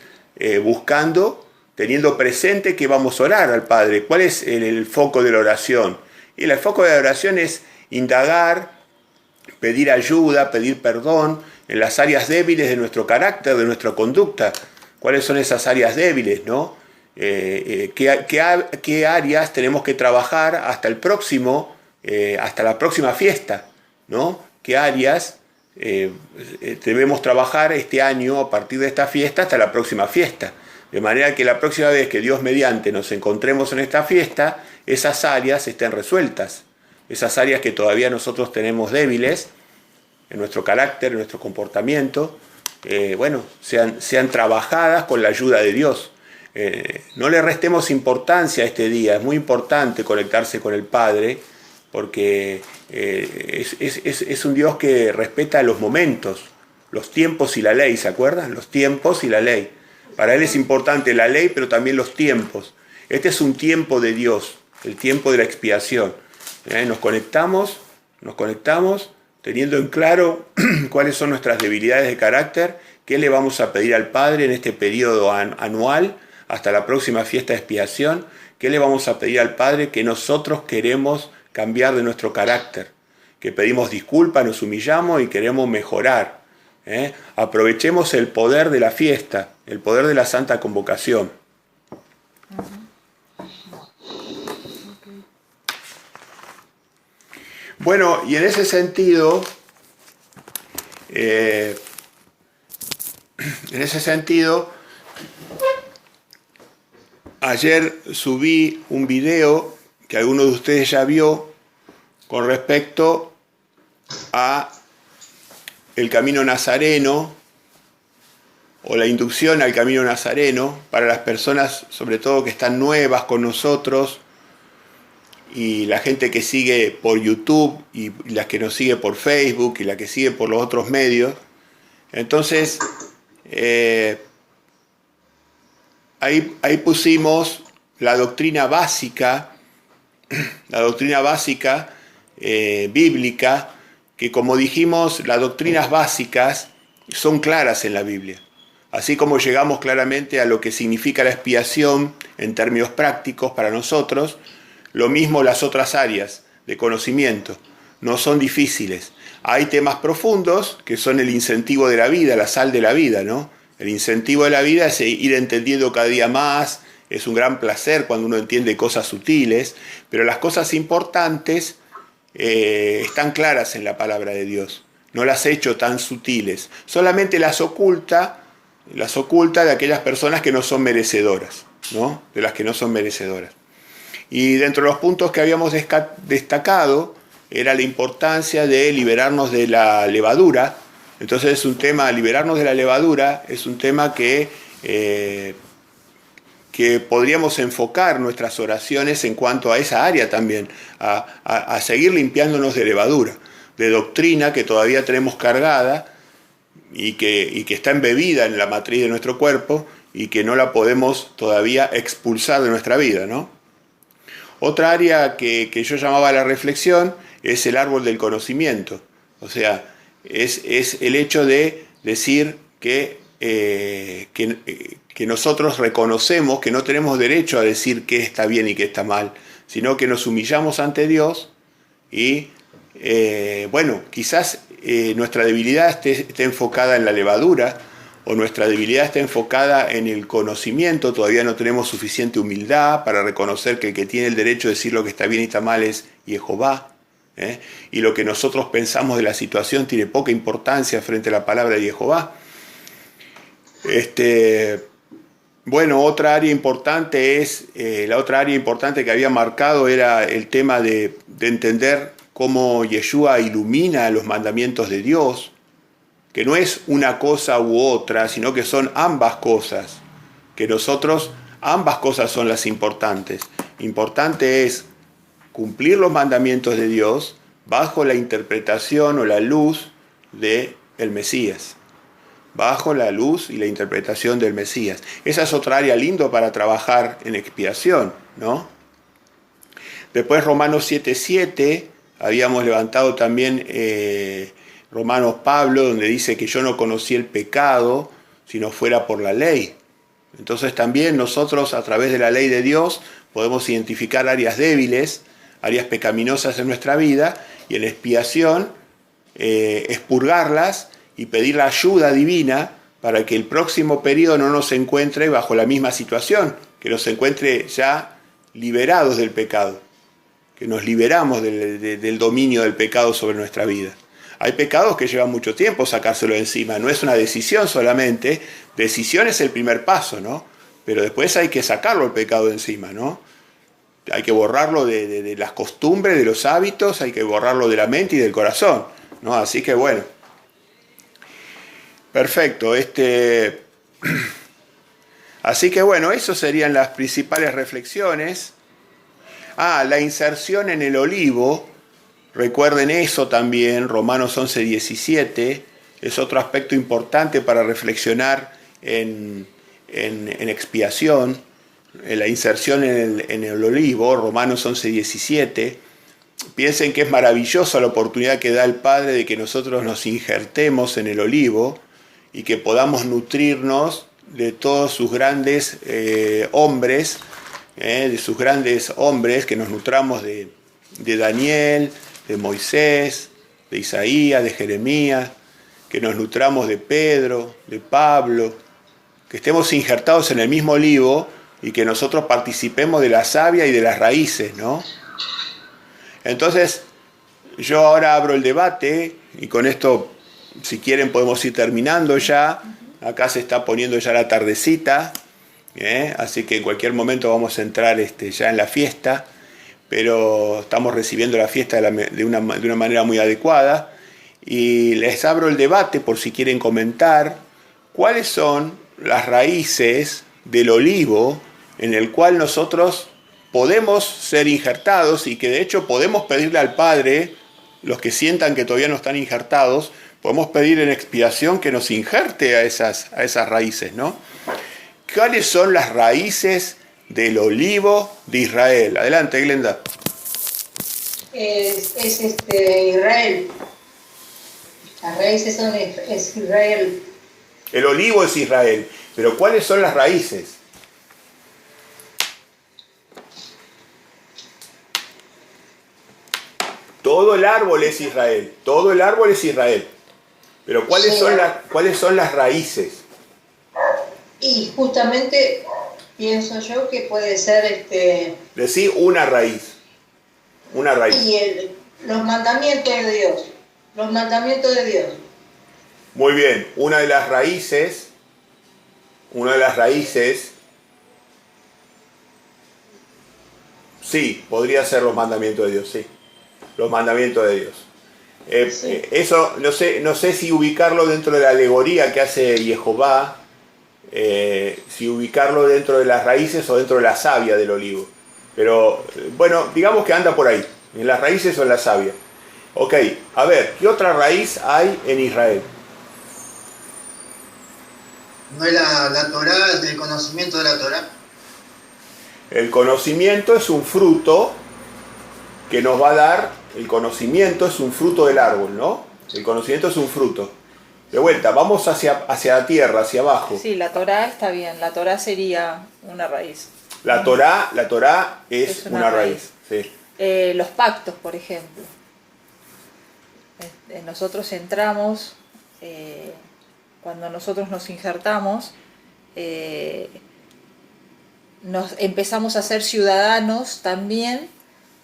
teniendo presente que vamos a orar al Padre. ¿Cuál es el foco de la oración? Y el foco de la oración es indagar, pedir ayuda, pedir perdón en las áreas débiles de nuestro carácter, de nuestra conducta. ¿Cuáles son esas áreas débiles, no? ¿Qué áreas tenemos que trabajar hasta la próxima fiesta, ¿no? ¿Qué áreas debemos trabajar este año a partir de esta fiesta hasta la próxima fiesta? De manera que la próxima vez que Dios mediante nos encontremos en esta fiesta, esas áreas estén resueltas. Esas áreas que todavía nosotros tenemos débiles en nuestro carácter, en nuestro comportamiento, sean trabajadas con la ayuda de Dios. No le restemos importancia a este día. Es muy importante conectarse con el Padre, porque es un Dios que respeta los momentos, los tiempos y la ley, ¿se acuerdan? Los tiempos y la ley. Para Él es importante la ley, pero también los tiempos. Este es un tiempo de Dios, el tiempo de la expiación. Nos conectamos teniendo en claro cuáles son nuestras debilidades de carácter, qué le vamos a pedir al Padre en este periodo anual, hasta la próxima fiesta de expiación, qué le vamos a pedir al Padre que nosotros queremos cambiar de nuestro carácter, que pedimos disculpas, nos humillamos y queremos mejorar. Aprovechemos el poder de la fiesta, el poder de la Santa Convocación. Bueno, y en ese sentido, ayer subí un video que alguno de ustedes ya vio con respecto a el camino nazareno o la inducción al camino nazareno para las personas, sobre todo que están nuevas con nosotros, y la gente que sigue por YouTube y las que nos sigue por Facebook y la que sigue por los otros medios. Entonces, ahí pusimos la doctrina básica bíblica, que como dijimos, las doctrinas básicas son claras en la Biblia. Así como llegamos claramente a lo que significa la expiación en términos prácticos para nosotros, lo mismo las otras áreas de conocimiento, no son difíciles. Hay temas profundos que son el incentivo de la vida, la sal de la vida, ¿no? El incentivo de la vida es ir entendiendo cada día más, es un gran placer cuando uno entiende cosas sutiles, pero las cosas importantes están claras en la palabra de Dios, no las he hecho tan sutiles, solamente las oculta de aquellas personas que no son merecedoras, ¿no? De las que no son merecedoras. Y dentro de los puntos que habíamos destacado era la importancia de liberarnos de la levadura. Entonces es un tema, liberarnos de la levadura es un tema que podríamos enfocar nuestras oraciones en cuanto a esa área también, a seguir limpiándonos de levadura, de doctrina que todavía tenemos cargada y que está embebida en la matriz de nuestro cuerpo y que no la podemos todavía expulsar de nuestra vida, ¿no? Otra área que yo llamaba la reflexión es el árbol del conocimiento. O sea, es el hecho de decir que nosotros reconocemos que no tenemos derecho a decir qué está bien y qué está mal, sino que nos humillamos ante Dios y, quizás nuestra debilidad esté enfocada en la levadura, o nuestra debilidad está enfocada en el conocimiento, todavía no tenemos suficiente humildad para reconocer que el que tiene el derecho de decir lo que está bien y está mal es Jehová, y lo que nosotros pensamos de la situación tiene poca importancia frente a la palabra de Jehová. Otra área importante la otra área importante que había marcado era el tema de entender cómo Yeshua ilumina los mandamientos de Dios, que no es una cosa u otra, sino que son ambas cosas, que nosotros, ambas cosas son las importantes. Importante es cumplir los mandamientos de Dios bajo la interpretación o la luz del Mesías, bajo la luz y la interpretación del Mesías. Esa es otra área lindo para trabajar en expiación, ¿no? Después Romanos 7:7, habíamos levantado también Romanos Pablo, donde dice que yo no conocí el pecado si no fuera por la ley. Entonces también nosotros a través de la ley de Dios podemos identificar áreas débiles, áreas pecaminosas en nuestra vida, y en expiación expurgarlas y pedir la ayuda divina para que el próximo periodo no nos encuentre bajo la misma situación, que nos encuentre ya liberados del pecado, que nos liberamos del dominio del pecado sobre nuestra vida. Hay pecados que llevan mucho tiempo sacárselo de encima, no es una decisión solamente, decisión es el primer paso, ¿no? Pero después hay que sacarlo el pecado de encima, ¿no? Hay que borrarlo de las costumbres, de los hábitos, hay que borrarlo de la mente y del corazón, ¿no? Así que bueno. Perfecto, así que bueno, esas serían las principales reflexiones. La inserción en el olivo recuerden eso también, Romanos 11:17, es otro aspecto importante para reflexionar en expiación, en la inserción en el olivo, Romanos 11:17. Piensen que es maravillosa la oportunidad que da el Padre de que nosotros nos injertemos en el olivo y que podamos nutrirnos de todos sus grandes hombres, de sus grandes hombres, que nos nutramos de Daniel, de Moisés, de Isaías, de Jeremías, que nos nutramos de Pedro, de Pablo, que estemos injertados en el mismo olivo y que nosotros participemos de la savia y de las raíces, ¿no? Entonces, yo ahora abro el debate y con esto, si quieren, podemos ir terminando ya. Acá se está poniendo ya la tardecita, así que en cualquier momento vamos a entrar ya en la fiesta, pero estamos recibiendo la fiesta de una manera muy adecuada. Y les abro el debate por si quieren comentar cuáles son las raíces del olivo en el cual nosotros podemos ser injertados y que de hecho podemos pedirle al Padre, los que sientan que todavía no están injertados, podemos pedir en expiación que nos inserte a esas raíces, ¿no? ¿Cuáles son las raíces del olivo de Israel? Adelante, Glenda. Es Israel. Las raíces es Israel. El olivo es Israel, pero ¿cuáles son las raíces? Todo el árbol es Israel, todo el árbol es Israel. Pero ¿cuáles son las raíces? Y justamente pienso yo que puede ser Decí una raíz. Una raíz. Y los mandamientos de Dios. Los mandamientos de Dios. Muy bien, una de las raíces, sí, podría ser los mandamientos de Dios, sí. Los mandamientos de Dios. Sí. Eso no sé si ubicarlo dentro de la alegoría que hace Jehová, si ubicarlo dentro de las raíces o dentro de la savia del olivo. Pero bueno, digamos que anda por ahí, en las raíces o en la savia. Ok, a ver, ¿qué otra raíz hay en Israel? ¿No es la Torá, el conocimiento de la Torá? El conocimiento es un fruto que nos va a dar, el conocimiento es un fruto del árbol, ¿no? El conocimiento es un fruto. De vuelta, vamos hacia la tierra, hacia abajo. Sí, la Torá está bien, la Torá sería una raíz. La Torá es una raíz. Sí. Los pactos, por ejemplo. Nosotros entramos, cuando nosotros nos injertamos, nos empezamos a ser ciudadanos también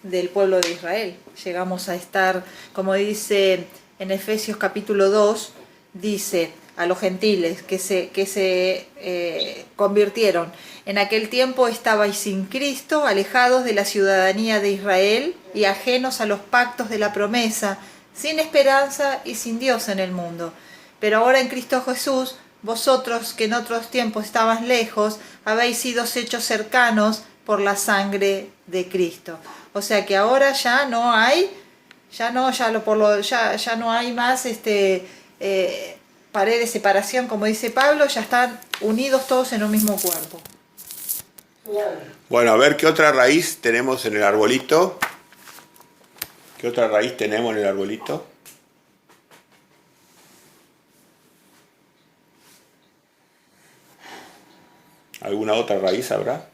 del pueblo de Israel. Llegamos a estar, como dice en Efesios capítulo 2, dice a los gentiles que se convirtieron. En aquel tiempo estabais sin Cristo, alejados de la ciudadanía de Israel y ajenos a los pactos de la promesa, sin esperanza y sin Dios en el mundo. Pero ahora en Cristo Jesús, vosotros que en otros tiempos estabais lejos, habéis sido hechos cercanos por la sangre de Cristo. O sea que ahora ya no hay, ya no hay más pared de separación, como dice Pablo, ya están unidos todos en un mismo cuerpo. Bueno, a ver qué otra raíz tenemos en el arbolito. ¿Qué otra raíz tenemos en el arbolito? ¿Alguna otra raíz habrá?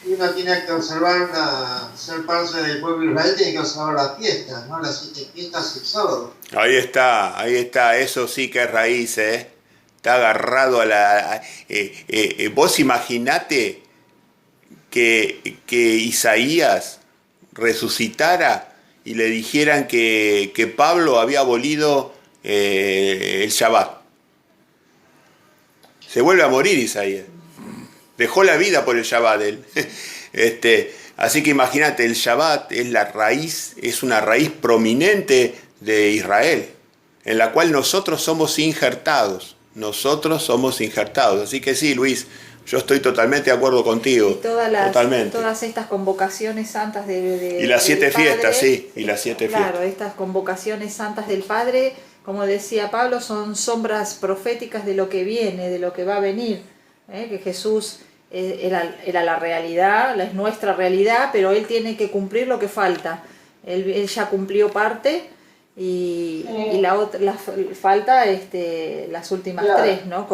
Uno tiene que observar, ser parte del pueblo de Israel, tiene que observar las fiestas, ¿no? Las 7 fiestas y el sábado. Ahí está, eso sí que es raíz, Está agarrado a la... vos imaginate que Isaías resucitara y le dijeran que Pablo había abolido el Shabbat. Se vuelve a morir Isaías. Dejó la vida por el Shabbat él. Así que imagínate, el Shabbat es la raíz, es una raíz prominente de Israel, en la cual nosotros somos injertados. Así que sí, Luis, Yo estoy totalmente de acuerdo contigo. Y totalmente. todas estas convocaciones santas de y las 7 del Padre, fiestas, sí, y las 7 fiestas. Claro, estas convocaciones santas del Padre, como decía Pablo, son sombras proféticas de lo que viene, de lo que va a venir. Que Jesús era la realidad, es nuestra realidad, pero Él tiene que cumplir lo que falta. Él ya cumplió parte y la falta las últimas Claro. 3, ¿no?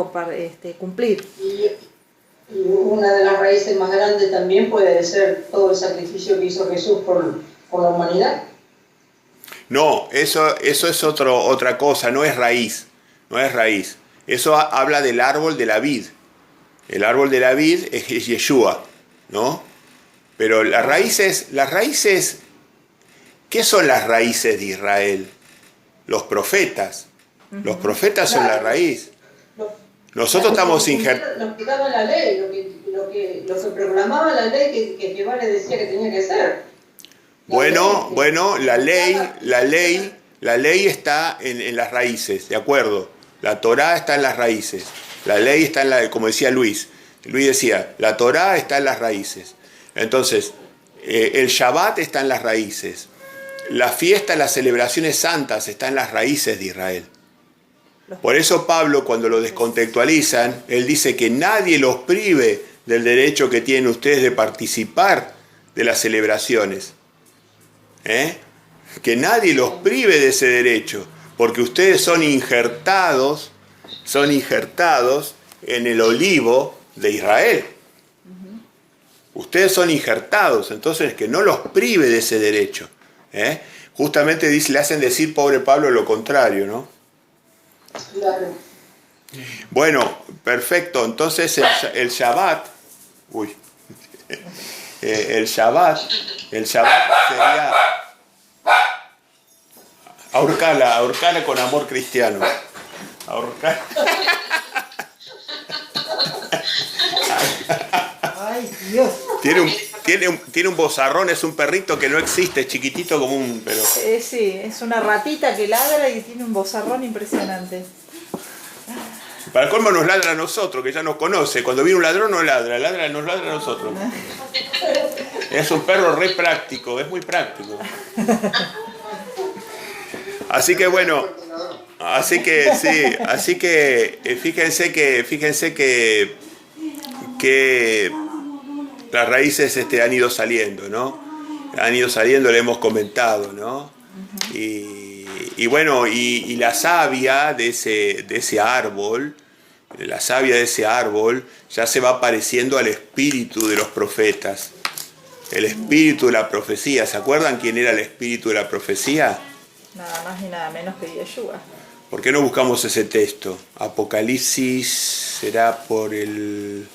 Cumplir. Y una de las raíces más grandes también puede ser todo el sacrificio que hizo Jesús por la humanidad. No, eso es otra cosa, no es raíz, no es raíz. Eso habla del árbol de la vid. El árbol de la vid es Yeshua, ¿no? Pero las raíces, ¿qué son las raíces de Israel? Los profetas. Los profetas son la raíz. Nosotros estamos injertados. Lo que daba la ley, lo que proclamaba la ley que Jehová le decía que tenía que hacer. Bueno, la ley está en las raíces, ¿de acuerdo? La Torá está en las raíces. La ley está como decía Luis. Luis decía, la Torá está en las raíces. Entonces, el Shabbat está en las raíces. La fiesta, las celebraciones santas están en las raíces de Israel. Por eso Pablo, cuando lo descontextualizan, él dice que nadie los prive del derecho que tienen ustedes de participar de las celebraciones. Que nadie los prive de ese derecho, porque ustedes son injertados en el olivo de Israel. Ustedes son injertados, entonces que no los prive de ese derecho. Justamente le hacen decir, pobre Pablo, lo contrario, ¿no? Claro. Bueno, perfecto. Entonces el Shabbat, el Shabbat sería ahorcala con amor cristiano. Ahorcala. Ay, Dios. Tiene un bozarrón, es un perrito que no existe, es chiquitito como un... pero Sí, es una ratita que ladra y tiene un bozarrón impresionante. para colmo nos ladra a nosotros, que ya nos conoce. Cuando viene un ladrón nos ladra a nosotros. Es un perro re práctico, es muy práctico. Así que bueno, fíjense que las raíces han ido saliendo, ¿no? Han ido saliendo, le hemos comentado, ¿no? Y bueno, y la savia de ese árbol, ya se va pareciendo al espíritu de los profetas. El espíritu de la profecía. ¿Se acuerdan quién era el espíritu de la profecía? Nada más ni nada menos que Yeshua. ¿Por qué no buscamos ese texto? Apocalipsis será por el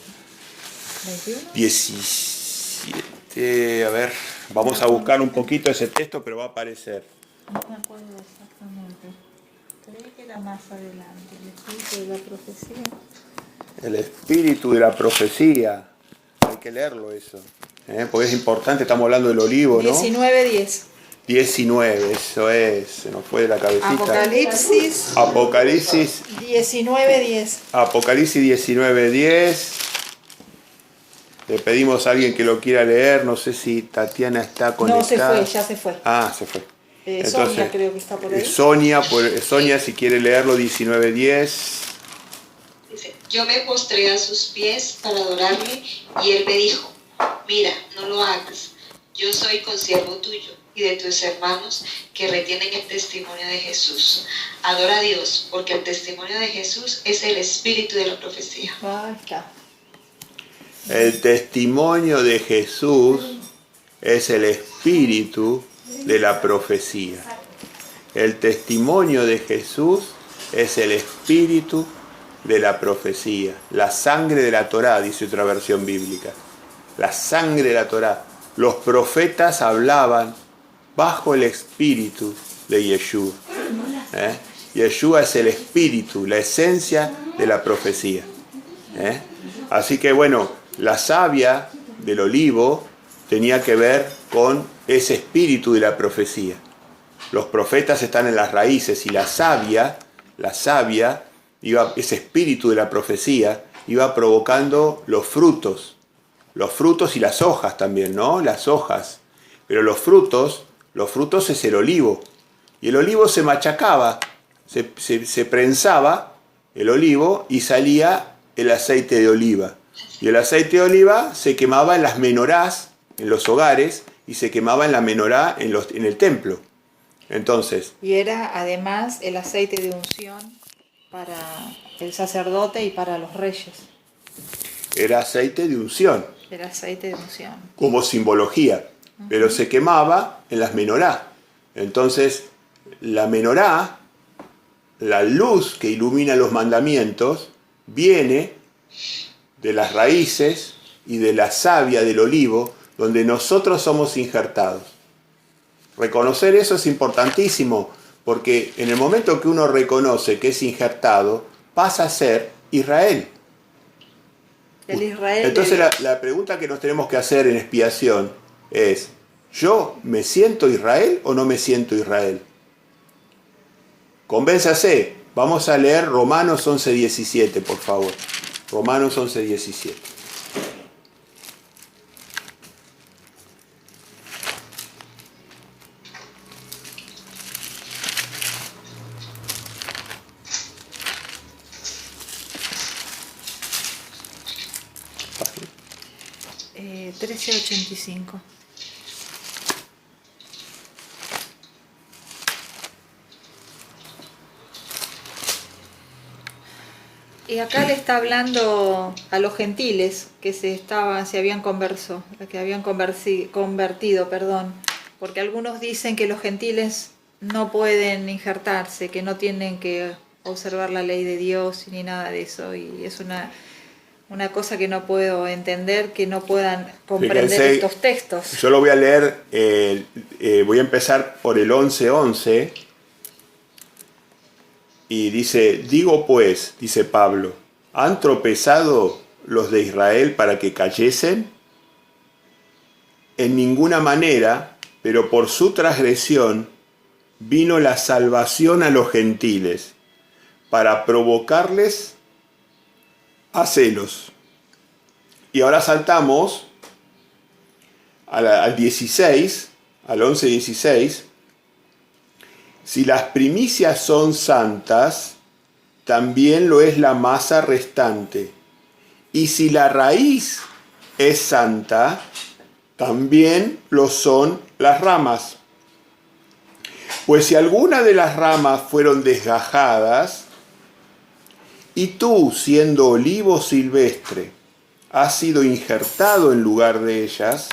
17. A ver, vamos a buscar un poquito ese texto, pero va a aparecer. No me acuerdo exactamente. Creí que era más adelante. El espíritu de la profecía. El espíritu de la profecía. Hay que leerlo eso. Porque es importante, estamos hablando del olivo, ¿no? 19:10. 19, eso es, se nos fue de la cabecita. Apocalipsis 19:10. Apocalipsis 19:10. Le pedimos a alguien que lo quiera leer, no sé si Tatiana está conectada. No, ya se fue. Ah, se fue. Sonia creo que está por ahí. Sonia, si quiere leerlo, 19:10. Dice, yo me postré a sus pies para adorarle y él me dijo, mira, no lo hagas, yo soy consiervo tuyo y de tus hermanos que retienen el testimonio de Jesús. Adora a Dios, porque el testimonio de Jesús es el espíritu de la profecía. Ahí está. El testimonio de Jesús es el espíritu de la profecía. El testimonio de Jesús es el espíritu de la profecía. La sangre de la Torá, dice otra versión bíblica. La sangre de la Torá. Los profetas hablaban bajo el espíritu de Yeshua. Yeshua es el espíritu, la esencia de la profecía. Así que bueno, la savia del olivo tenía que ver con ese espíritu de la profecía. Los profetas están en las raíces y la savia, ese espíritu de la profecía, iba provocando los frutos y las hojas también, ¿no? Las hojas. Pero los frutos es el olivo. Y el olivo se machacaba, se prensaba el olivo y salía el aceite de oliva. Y el aceite de oliva se quemaba en las menorás, en los hogares, y se quemaba en la menorá en el templo. Entonces, y era además el aceite de unción para el sacerdote y para los reyes. era aceite de unción, Era aceite de unción. como simbología, pero se quemaba en las menorá. Entonces, la menorá, la luz que ilumina los mandamientos, viene de las raíces y de la savia del olivo, donde nosotros somos injertados. Reconocer eso es importantísimo, porque en el momento que uno reconoce que es injertado, pasa a ser Israel. El Israel. Entonces la pregunta que nos tenemos que hacer en expiación es, ¿yo me siento Israel o no me siento Israel? Convénzase. Vamos a leer Romanos 11:17, por favor. Romanos 11:17. Eh, 1385. Y acá le está hablando a los gentiles que se habían convertido, perdón, porque algunos dicen que los gentiles no pueden injertarse, que no tienen que observar la ley de Dios ni nada de eso, y es una cosa que no puedo entender, que no puedan comprender. Fíjense, estos textos. Yo lo voy a leer, voy a empezar por el 11:11. Y dice, digo pues, dice Pablo, ¿han tropezado los de Israel para que cayesen? En ninguna manera, pero por su transgresión vino la salvación a los gentiles, para provocarles a celos. Y ahora saltamos al 16, al 11:16. Si las primicias son santas, también lo es la masa restante. Y si la raíz es santa, también lo son las ramas. Pues si alguna de las ramas fueron desgajadas, y tú, siendo olivo silvestre, has sido injertado en lugar de ellas,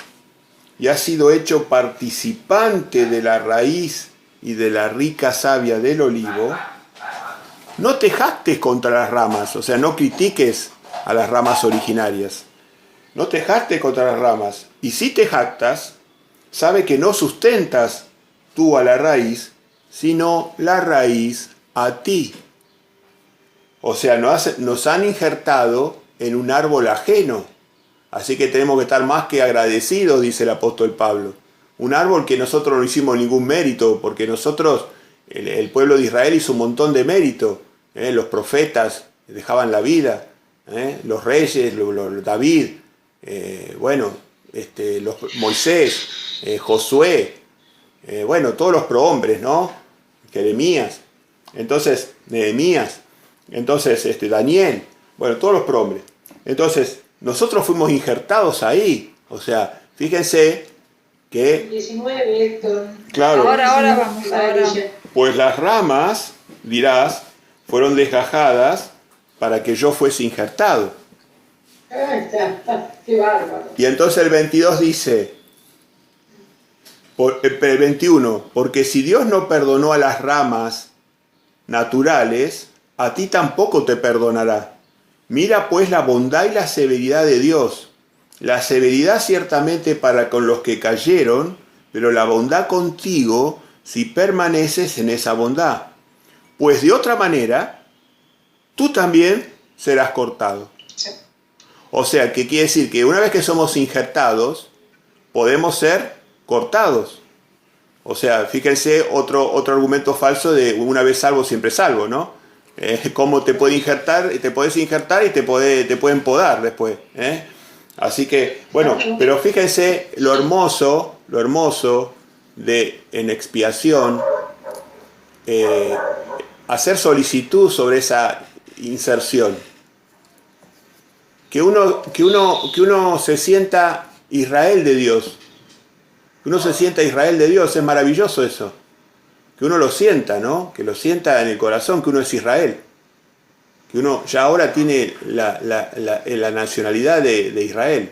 y has sido hecho participante de la raíz y de la rica savia del olivo, no te jactes contra las ramas, o sea, no critiques a las ramas originarias. No te jactes contra las ramas. Y si te jactas, sabe que no sustentas tú a la raíz, sino la raíz a ti. O sea, nos han injertado en un árbol ajeno. Así que tenemos que estar más que agradecidos, dice el apóstol Pablo. Un árbol que nosotros no hicimos ningún mérito, porque nosotros, el pueblo de Israel hizo un montón de mérito. Los profetas dejaban la vida, los reyes, David, Moisés, Josué, todos los prohombres, ¿no? Jeremías, entonces Nehemías, entonces Daniel, todos los prohombres. Entonces, nosotros fuimos injertados ahí, o sea, fíjense que 19, Héctor. Claro. Ahora vamos a ver. Pues las ramas, dirás, fueron desgajadas para que yo fuese injertado. Qué bárbaro. Y entonces el 22 dice, el 21, porque si Dios no perdonó a las ramas naturales, a ti tampoco te perdonará. Mira pues la bondad y la severidad de Dios. La severidad ciertamente para con los que cayeron, pero la bondad contigo si permaneces en esa bondad. Pues de otra manera, tú también serás cortado. O sea, ¿qué quiere decir? Que una vez que somos injertados, podemos ser cortados. O sea, fíjense otro argumento falso de una vez salvo, siempre salvo, ¿no? cómo te puede injertar, te podés injertar y te pueden podar después. Así que, bueno, pero fíjense lo hermoso de en expiación, hacer solicitud sobre esa inserción. Que uno se sienta Israel de Dios. Que uno se sienta Israel de Dios, es maravilloso eso. Que uno lo sienta, ¿no? Que lo sienta en el corazón, que uno es Israel. Que uno ya ahora tiene la nacionalidad de Israel.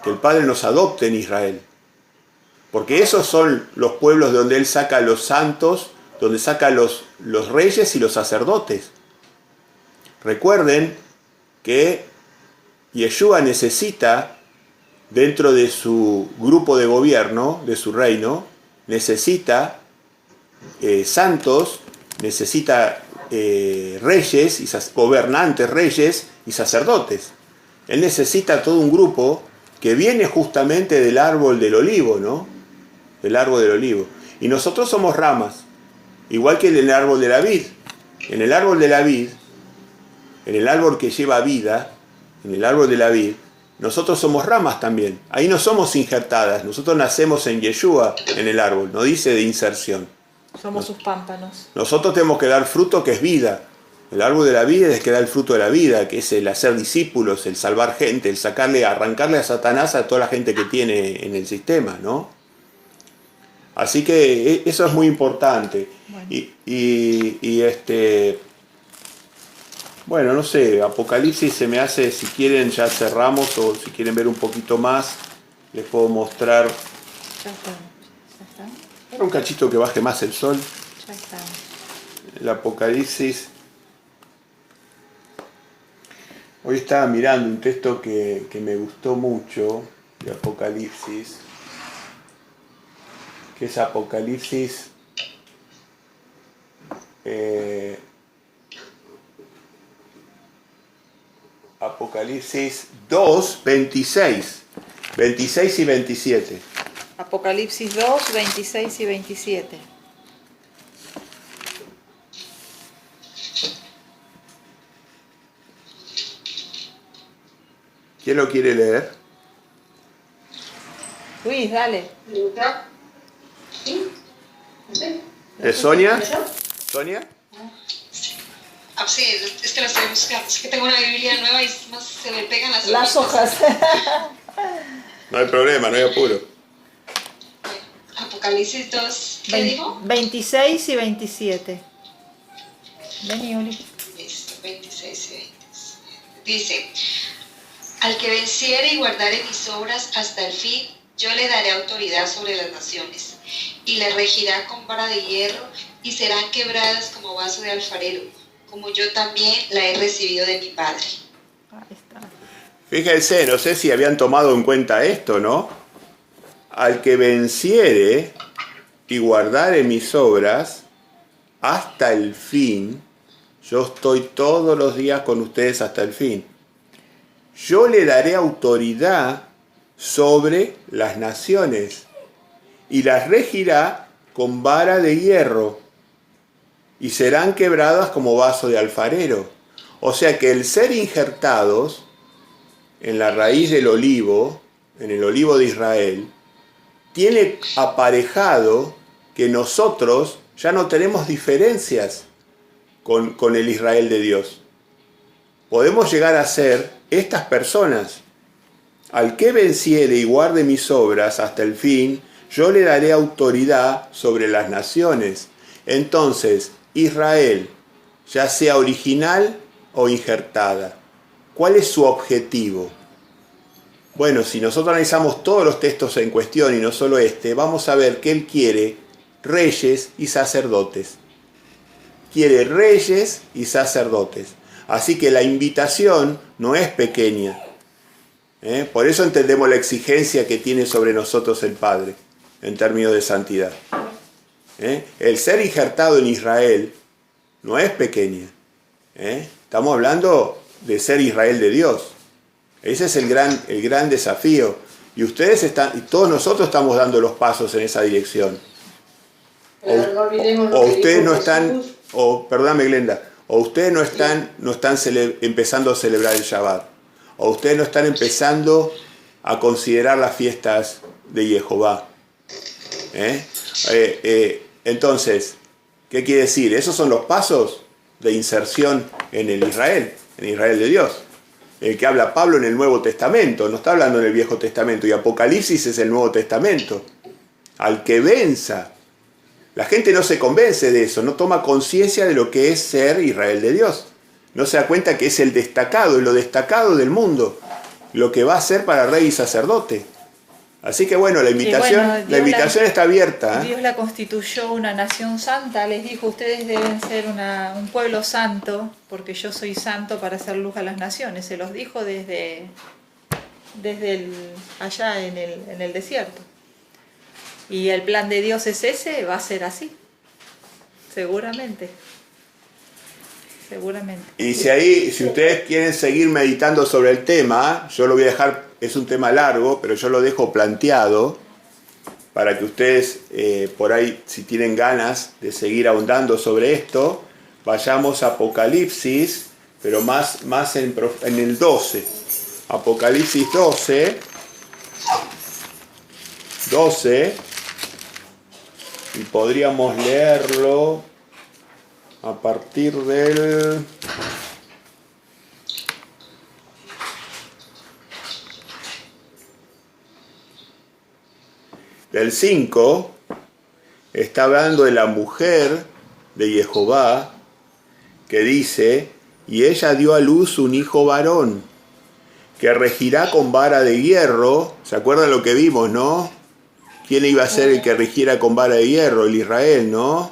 Que el Padre nos adopte en Israel. Porque esos son los pueblos de donde Él saca a los santos, donde saca los reyes y los sacerdotes. Recuerden que Yeshua necesita, dentro de su grupo de gobierno, de su reino, necesita santos, necesita reyes, gobernantes, reyes y sacerdotes. Él necesita todo un grupo que viene justamente del árbol del olivo, ¿no? Del árbol del olivo. Y nosotros somos ramas, igual que en el árbol de la vid. En el árbol de la vid, en el árbol que lleva vida, en el árbol de la vid, nosotros somos ramas también. Ahí no somos injertadas, nosotros nacemos en Yeshua, en el árbol, no dice de inserción. Somos sus pámpanos. Nosotros tenemos que dar fruto que es vida. El árbol de la vida es que da el fruto de la vida, que es el hacer discípulos, el salvar gente, el arrancarle a Satanás a toda la gente que tiene en el sistema, ¿no? Así que eso es muy importante. Bueno. Bueno, no sé, Apocalipsis se me hace, si quieren ya cerramos, o si quieren ver un poquito más, les puedo mostrar. Ya está. Para un cachito que baje más el sol. Ya está. El Apocalipsis. Hoy estaba mirando un texto que me gustó mucho, de Apocalipsis, que es Apocalipsis Apocalipsis 2, 26 y 27. Apocalipsis 2, 26 y 27. ¿Quién lo quiere leer? Luis, dale. ¿Sí? ¿Es Sonia? ¿Sonia? Sí, es que la estoy buscando. Es que tengo una Biblia nueva y más se me pegan las hojas. No hay problema, no hay apuro. Bueno, Apocalipsis 2, ¿qué dijo? 26 y 27. Vení, Uli. Listo, 26 y 27. Dice: al que venciere y guardare mis obras hasta el fin, yo le daré autoridad sobre las naciones, y le regirá con vara de hierro, y serán quebradas como vaso de alfarero, como yo también la he recibido de mi Padre. Ahí está. Fíjense, no sé si habían tomado en cuenta esto, ¿no? Al que venciere y guardare mis obras hasta el fin, yo estoy todos los días con ustedes hasta el fin. Yo le daré autoridad sobre las naciones y las regirá con vara de hierro y serán quebradas como vaso de alfarero. O sea que el ser injertados en la raíz del olivo, en el olivo de Israel, tiene aparejado que nosotros ya no tenemos diferencias con el Israel de Dios. Podemos llegar a ser estas personas. Al que venciere y guarde mis obras hasta el fin, yo le daré autoridad sobre las naciones. Entonces, Israel, ya sea original o injertada, ¿cuál es su objetivo? Bueno, si nosotros analizamos todos los textos en cuestión y no solo este, vamos a ver que él quiere reyes y sacerdotes. Quiere reyes y sacerdotes. Así que la invitación no es pequeña. Por eso entendemos la exigencia que tiene sobre nosotros el Padre en términos de santidad. El ser injertado en Israel no es pequeña. Estamos hablando de ser Israel de Dios. Ese es el gran desafío. Y ustedes están, y todos nosotros estamos dando los pasos en esa dirección. Pero no olvidemos lo O que ustedes dijo no están, Jesús. o perdóname Glenda, o ustedes no están empezando a celebrar el Shabbat, o ustedes no están empezando a considerar las fiestas de Jehová. Entonces, ¿qué quiere decir? Esos son los pasos de inserción en el Israel de Dios. El que habla Pablo en el Nuevo Testamento, no está hablando en el Viejo Testamento, y Apocalipsis es el Nuevo Testamento. Al que venza. La gente no se convence de eso, no toma conciencia de lo que es ser Israel de Dios. No se da cuenta que es el destacado, lo destacado del mundo, lo que va a ser para rey y sacerdote. Así que bueno, la invitación está abierta. Dios la constituyó una nación santa, les dijo, ustedes deben ser un pueblo santo, porque yo soy santo para hacer luz a las naciones. Se los dijo desde allá en el desierto. Y el plan de Dios es ese, va a ser así, seguramente. Y si ustedes quieren seguir meditando sobre el tema, yo lo voy a dejar, es un tema largo, pero yo lo dejo planteado para que ustedes por ahí, si tienen ganas de seguir ahondando sobre esto, vayamos a Apocalipsis, pero más en el 12. Apocalipsis 12, y podríamos leerlo a partir del 5, está hablando de la mujer de Jehová, que dice, y ella dio a luz un hijo varón, que regirá con vara de hierro. ¿Se acuerdan lo que vimos, no? ¿Quién iba a ser el que rigiera con vara de hierro? El Israel, ¿no?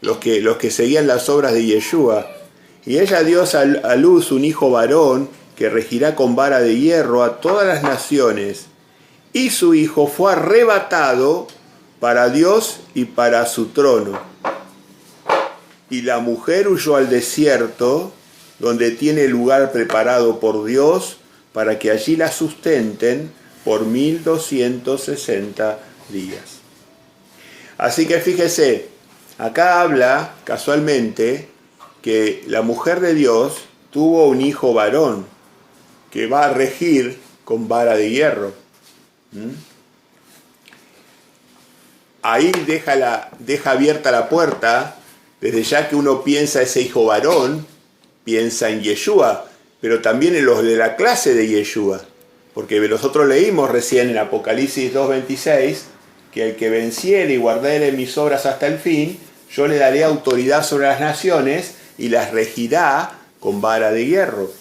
Los que seguían las obras de Yeshua. Y ella dio a luz un hijo varón que regirá con vara de hierro a todas las naciones. Y su hijo fue arrebatado para Dios y para su trono. Y la mujer huyó al desierto, donde tiene lugar preparado por Dios, para que allí la sustenten por 1260 días. Así que fíjese, acá habla casualmente que la mujer de Dios tuvo un hijo varón que va a regir con vara de hierro. Ahí deja abierta la puerta, desde ya que uno piensa ese hijo varón, piensa en Yeshua, pero también en los de la clase de Yeshua, porque nosotros leímos recién en Apocalipsis 2:26 que el que venciere y guardare mis obras hasta el fin, yo le daré autoridad sobre las naciones y las regirá con vara de hierro.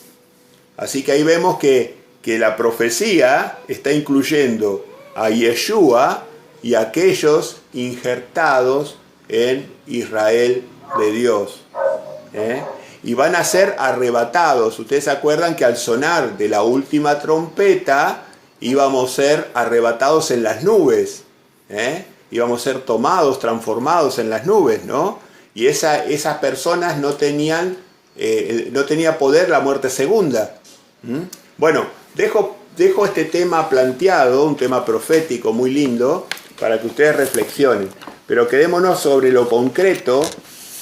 Así que ahí vemos que la profecía está incluyendo a Yeshua y a aquellos injertados en Israel de Dios. Y van a ser arrebatados. Ustedes se acuerdan que al sonar de la última trompeta íbamos a ser arrebatados en las nubes. Íbamos a ser tomados, transformados en las nubes, ¿no? Y esas personas no tenía poder la muerte segunda. Bueno, dejo este tema planteado, un tema profético muy lindo, para que ustedes reflexionen. Pero quedémonos sobre lo concreto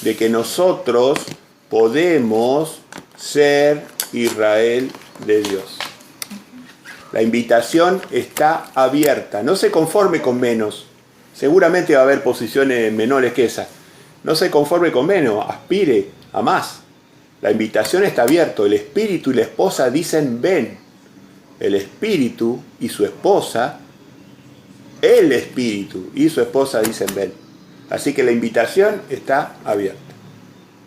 de que nosotros podemos ser Israel de Dios. La invitación está abierta. No se conforme con menos. Seguramente va a haber posiciones menores que esa. No se conforme con menos. Aspire a más. La invitación está abierta. El espíritu y la esposa dicen ven. El espíritu y su esposa, dicen ven. Así que la invitación está abierta.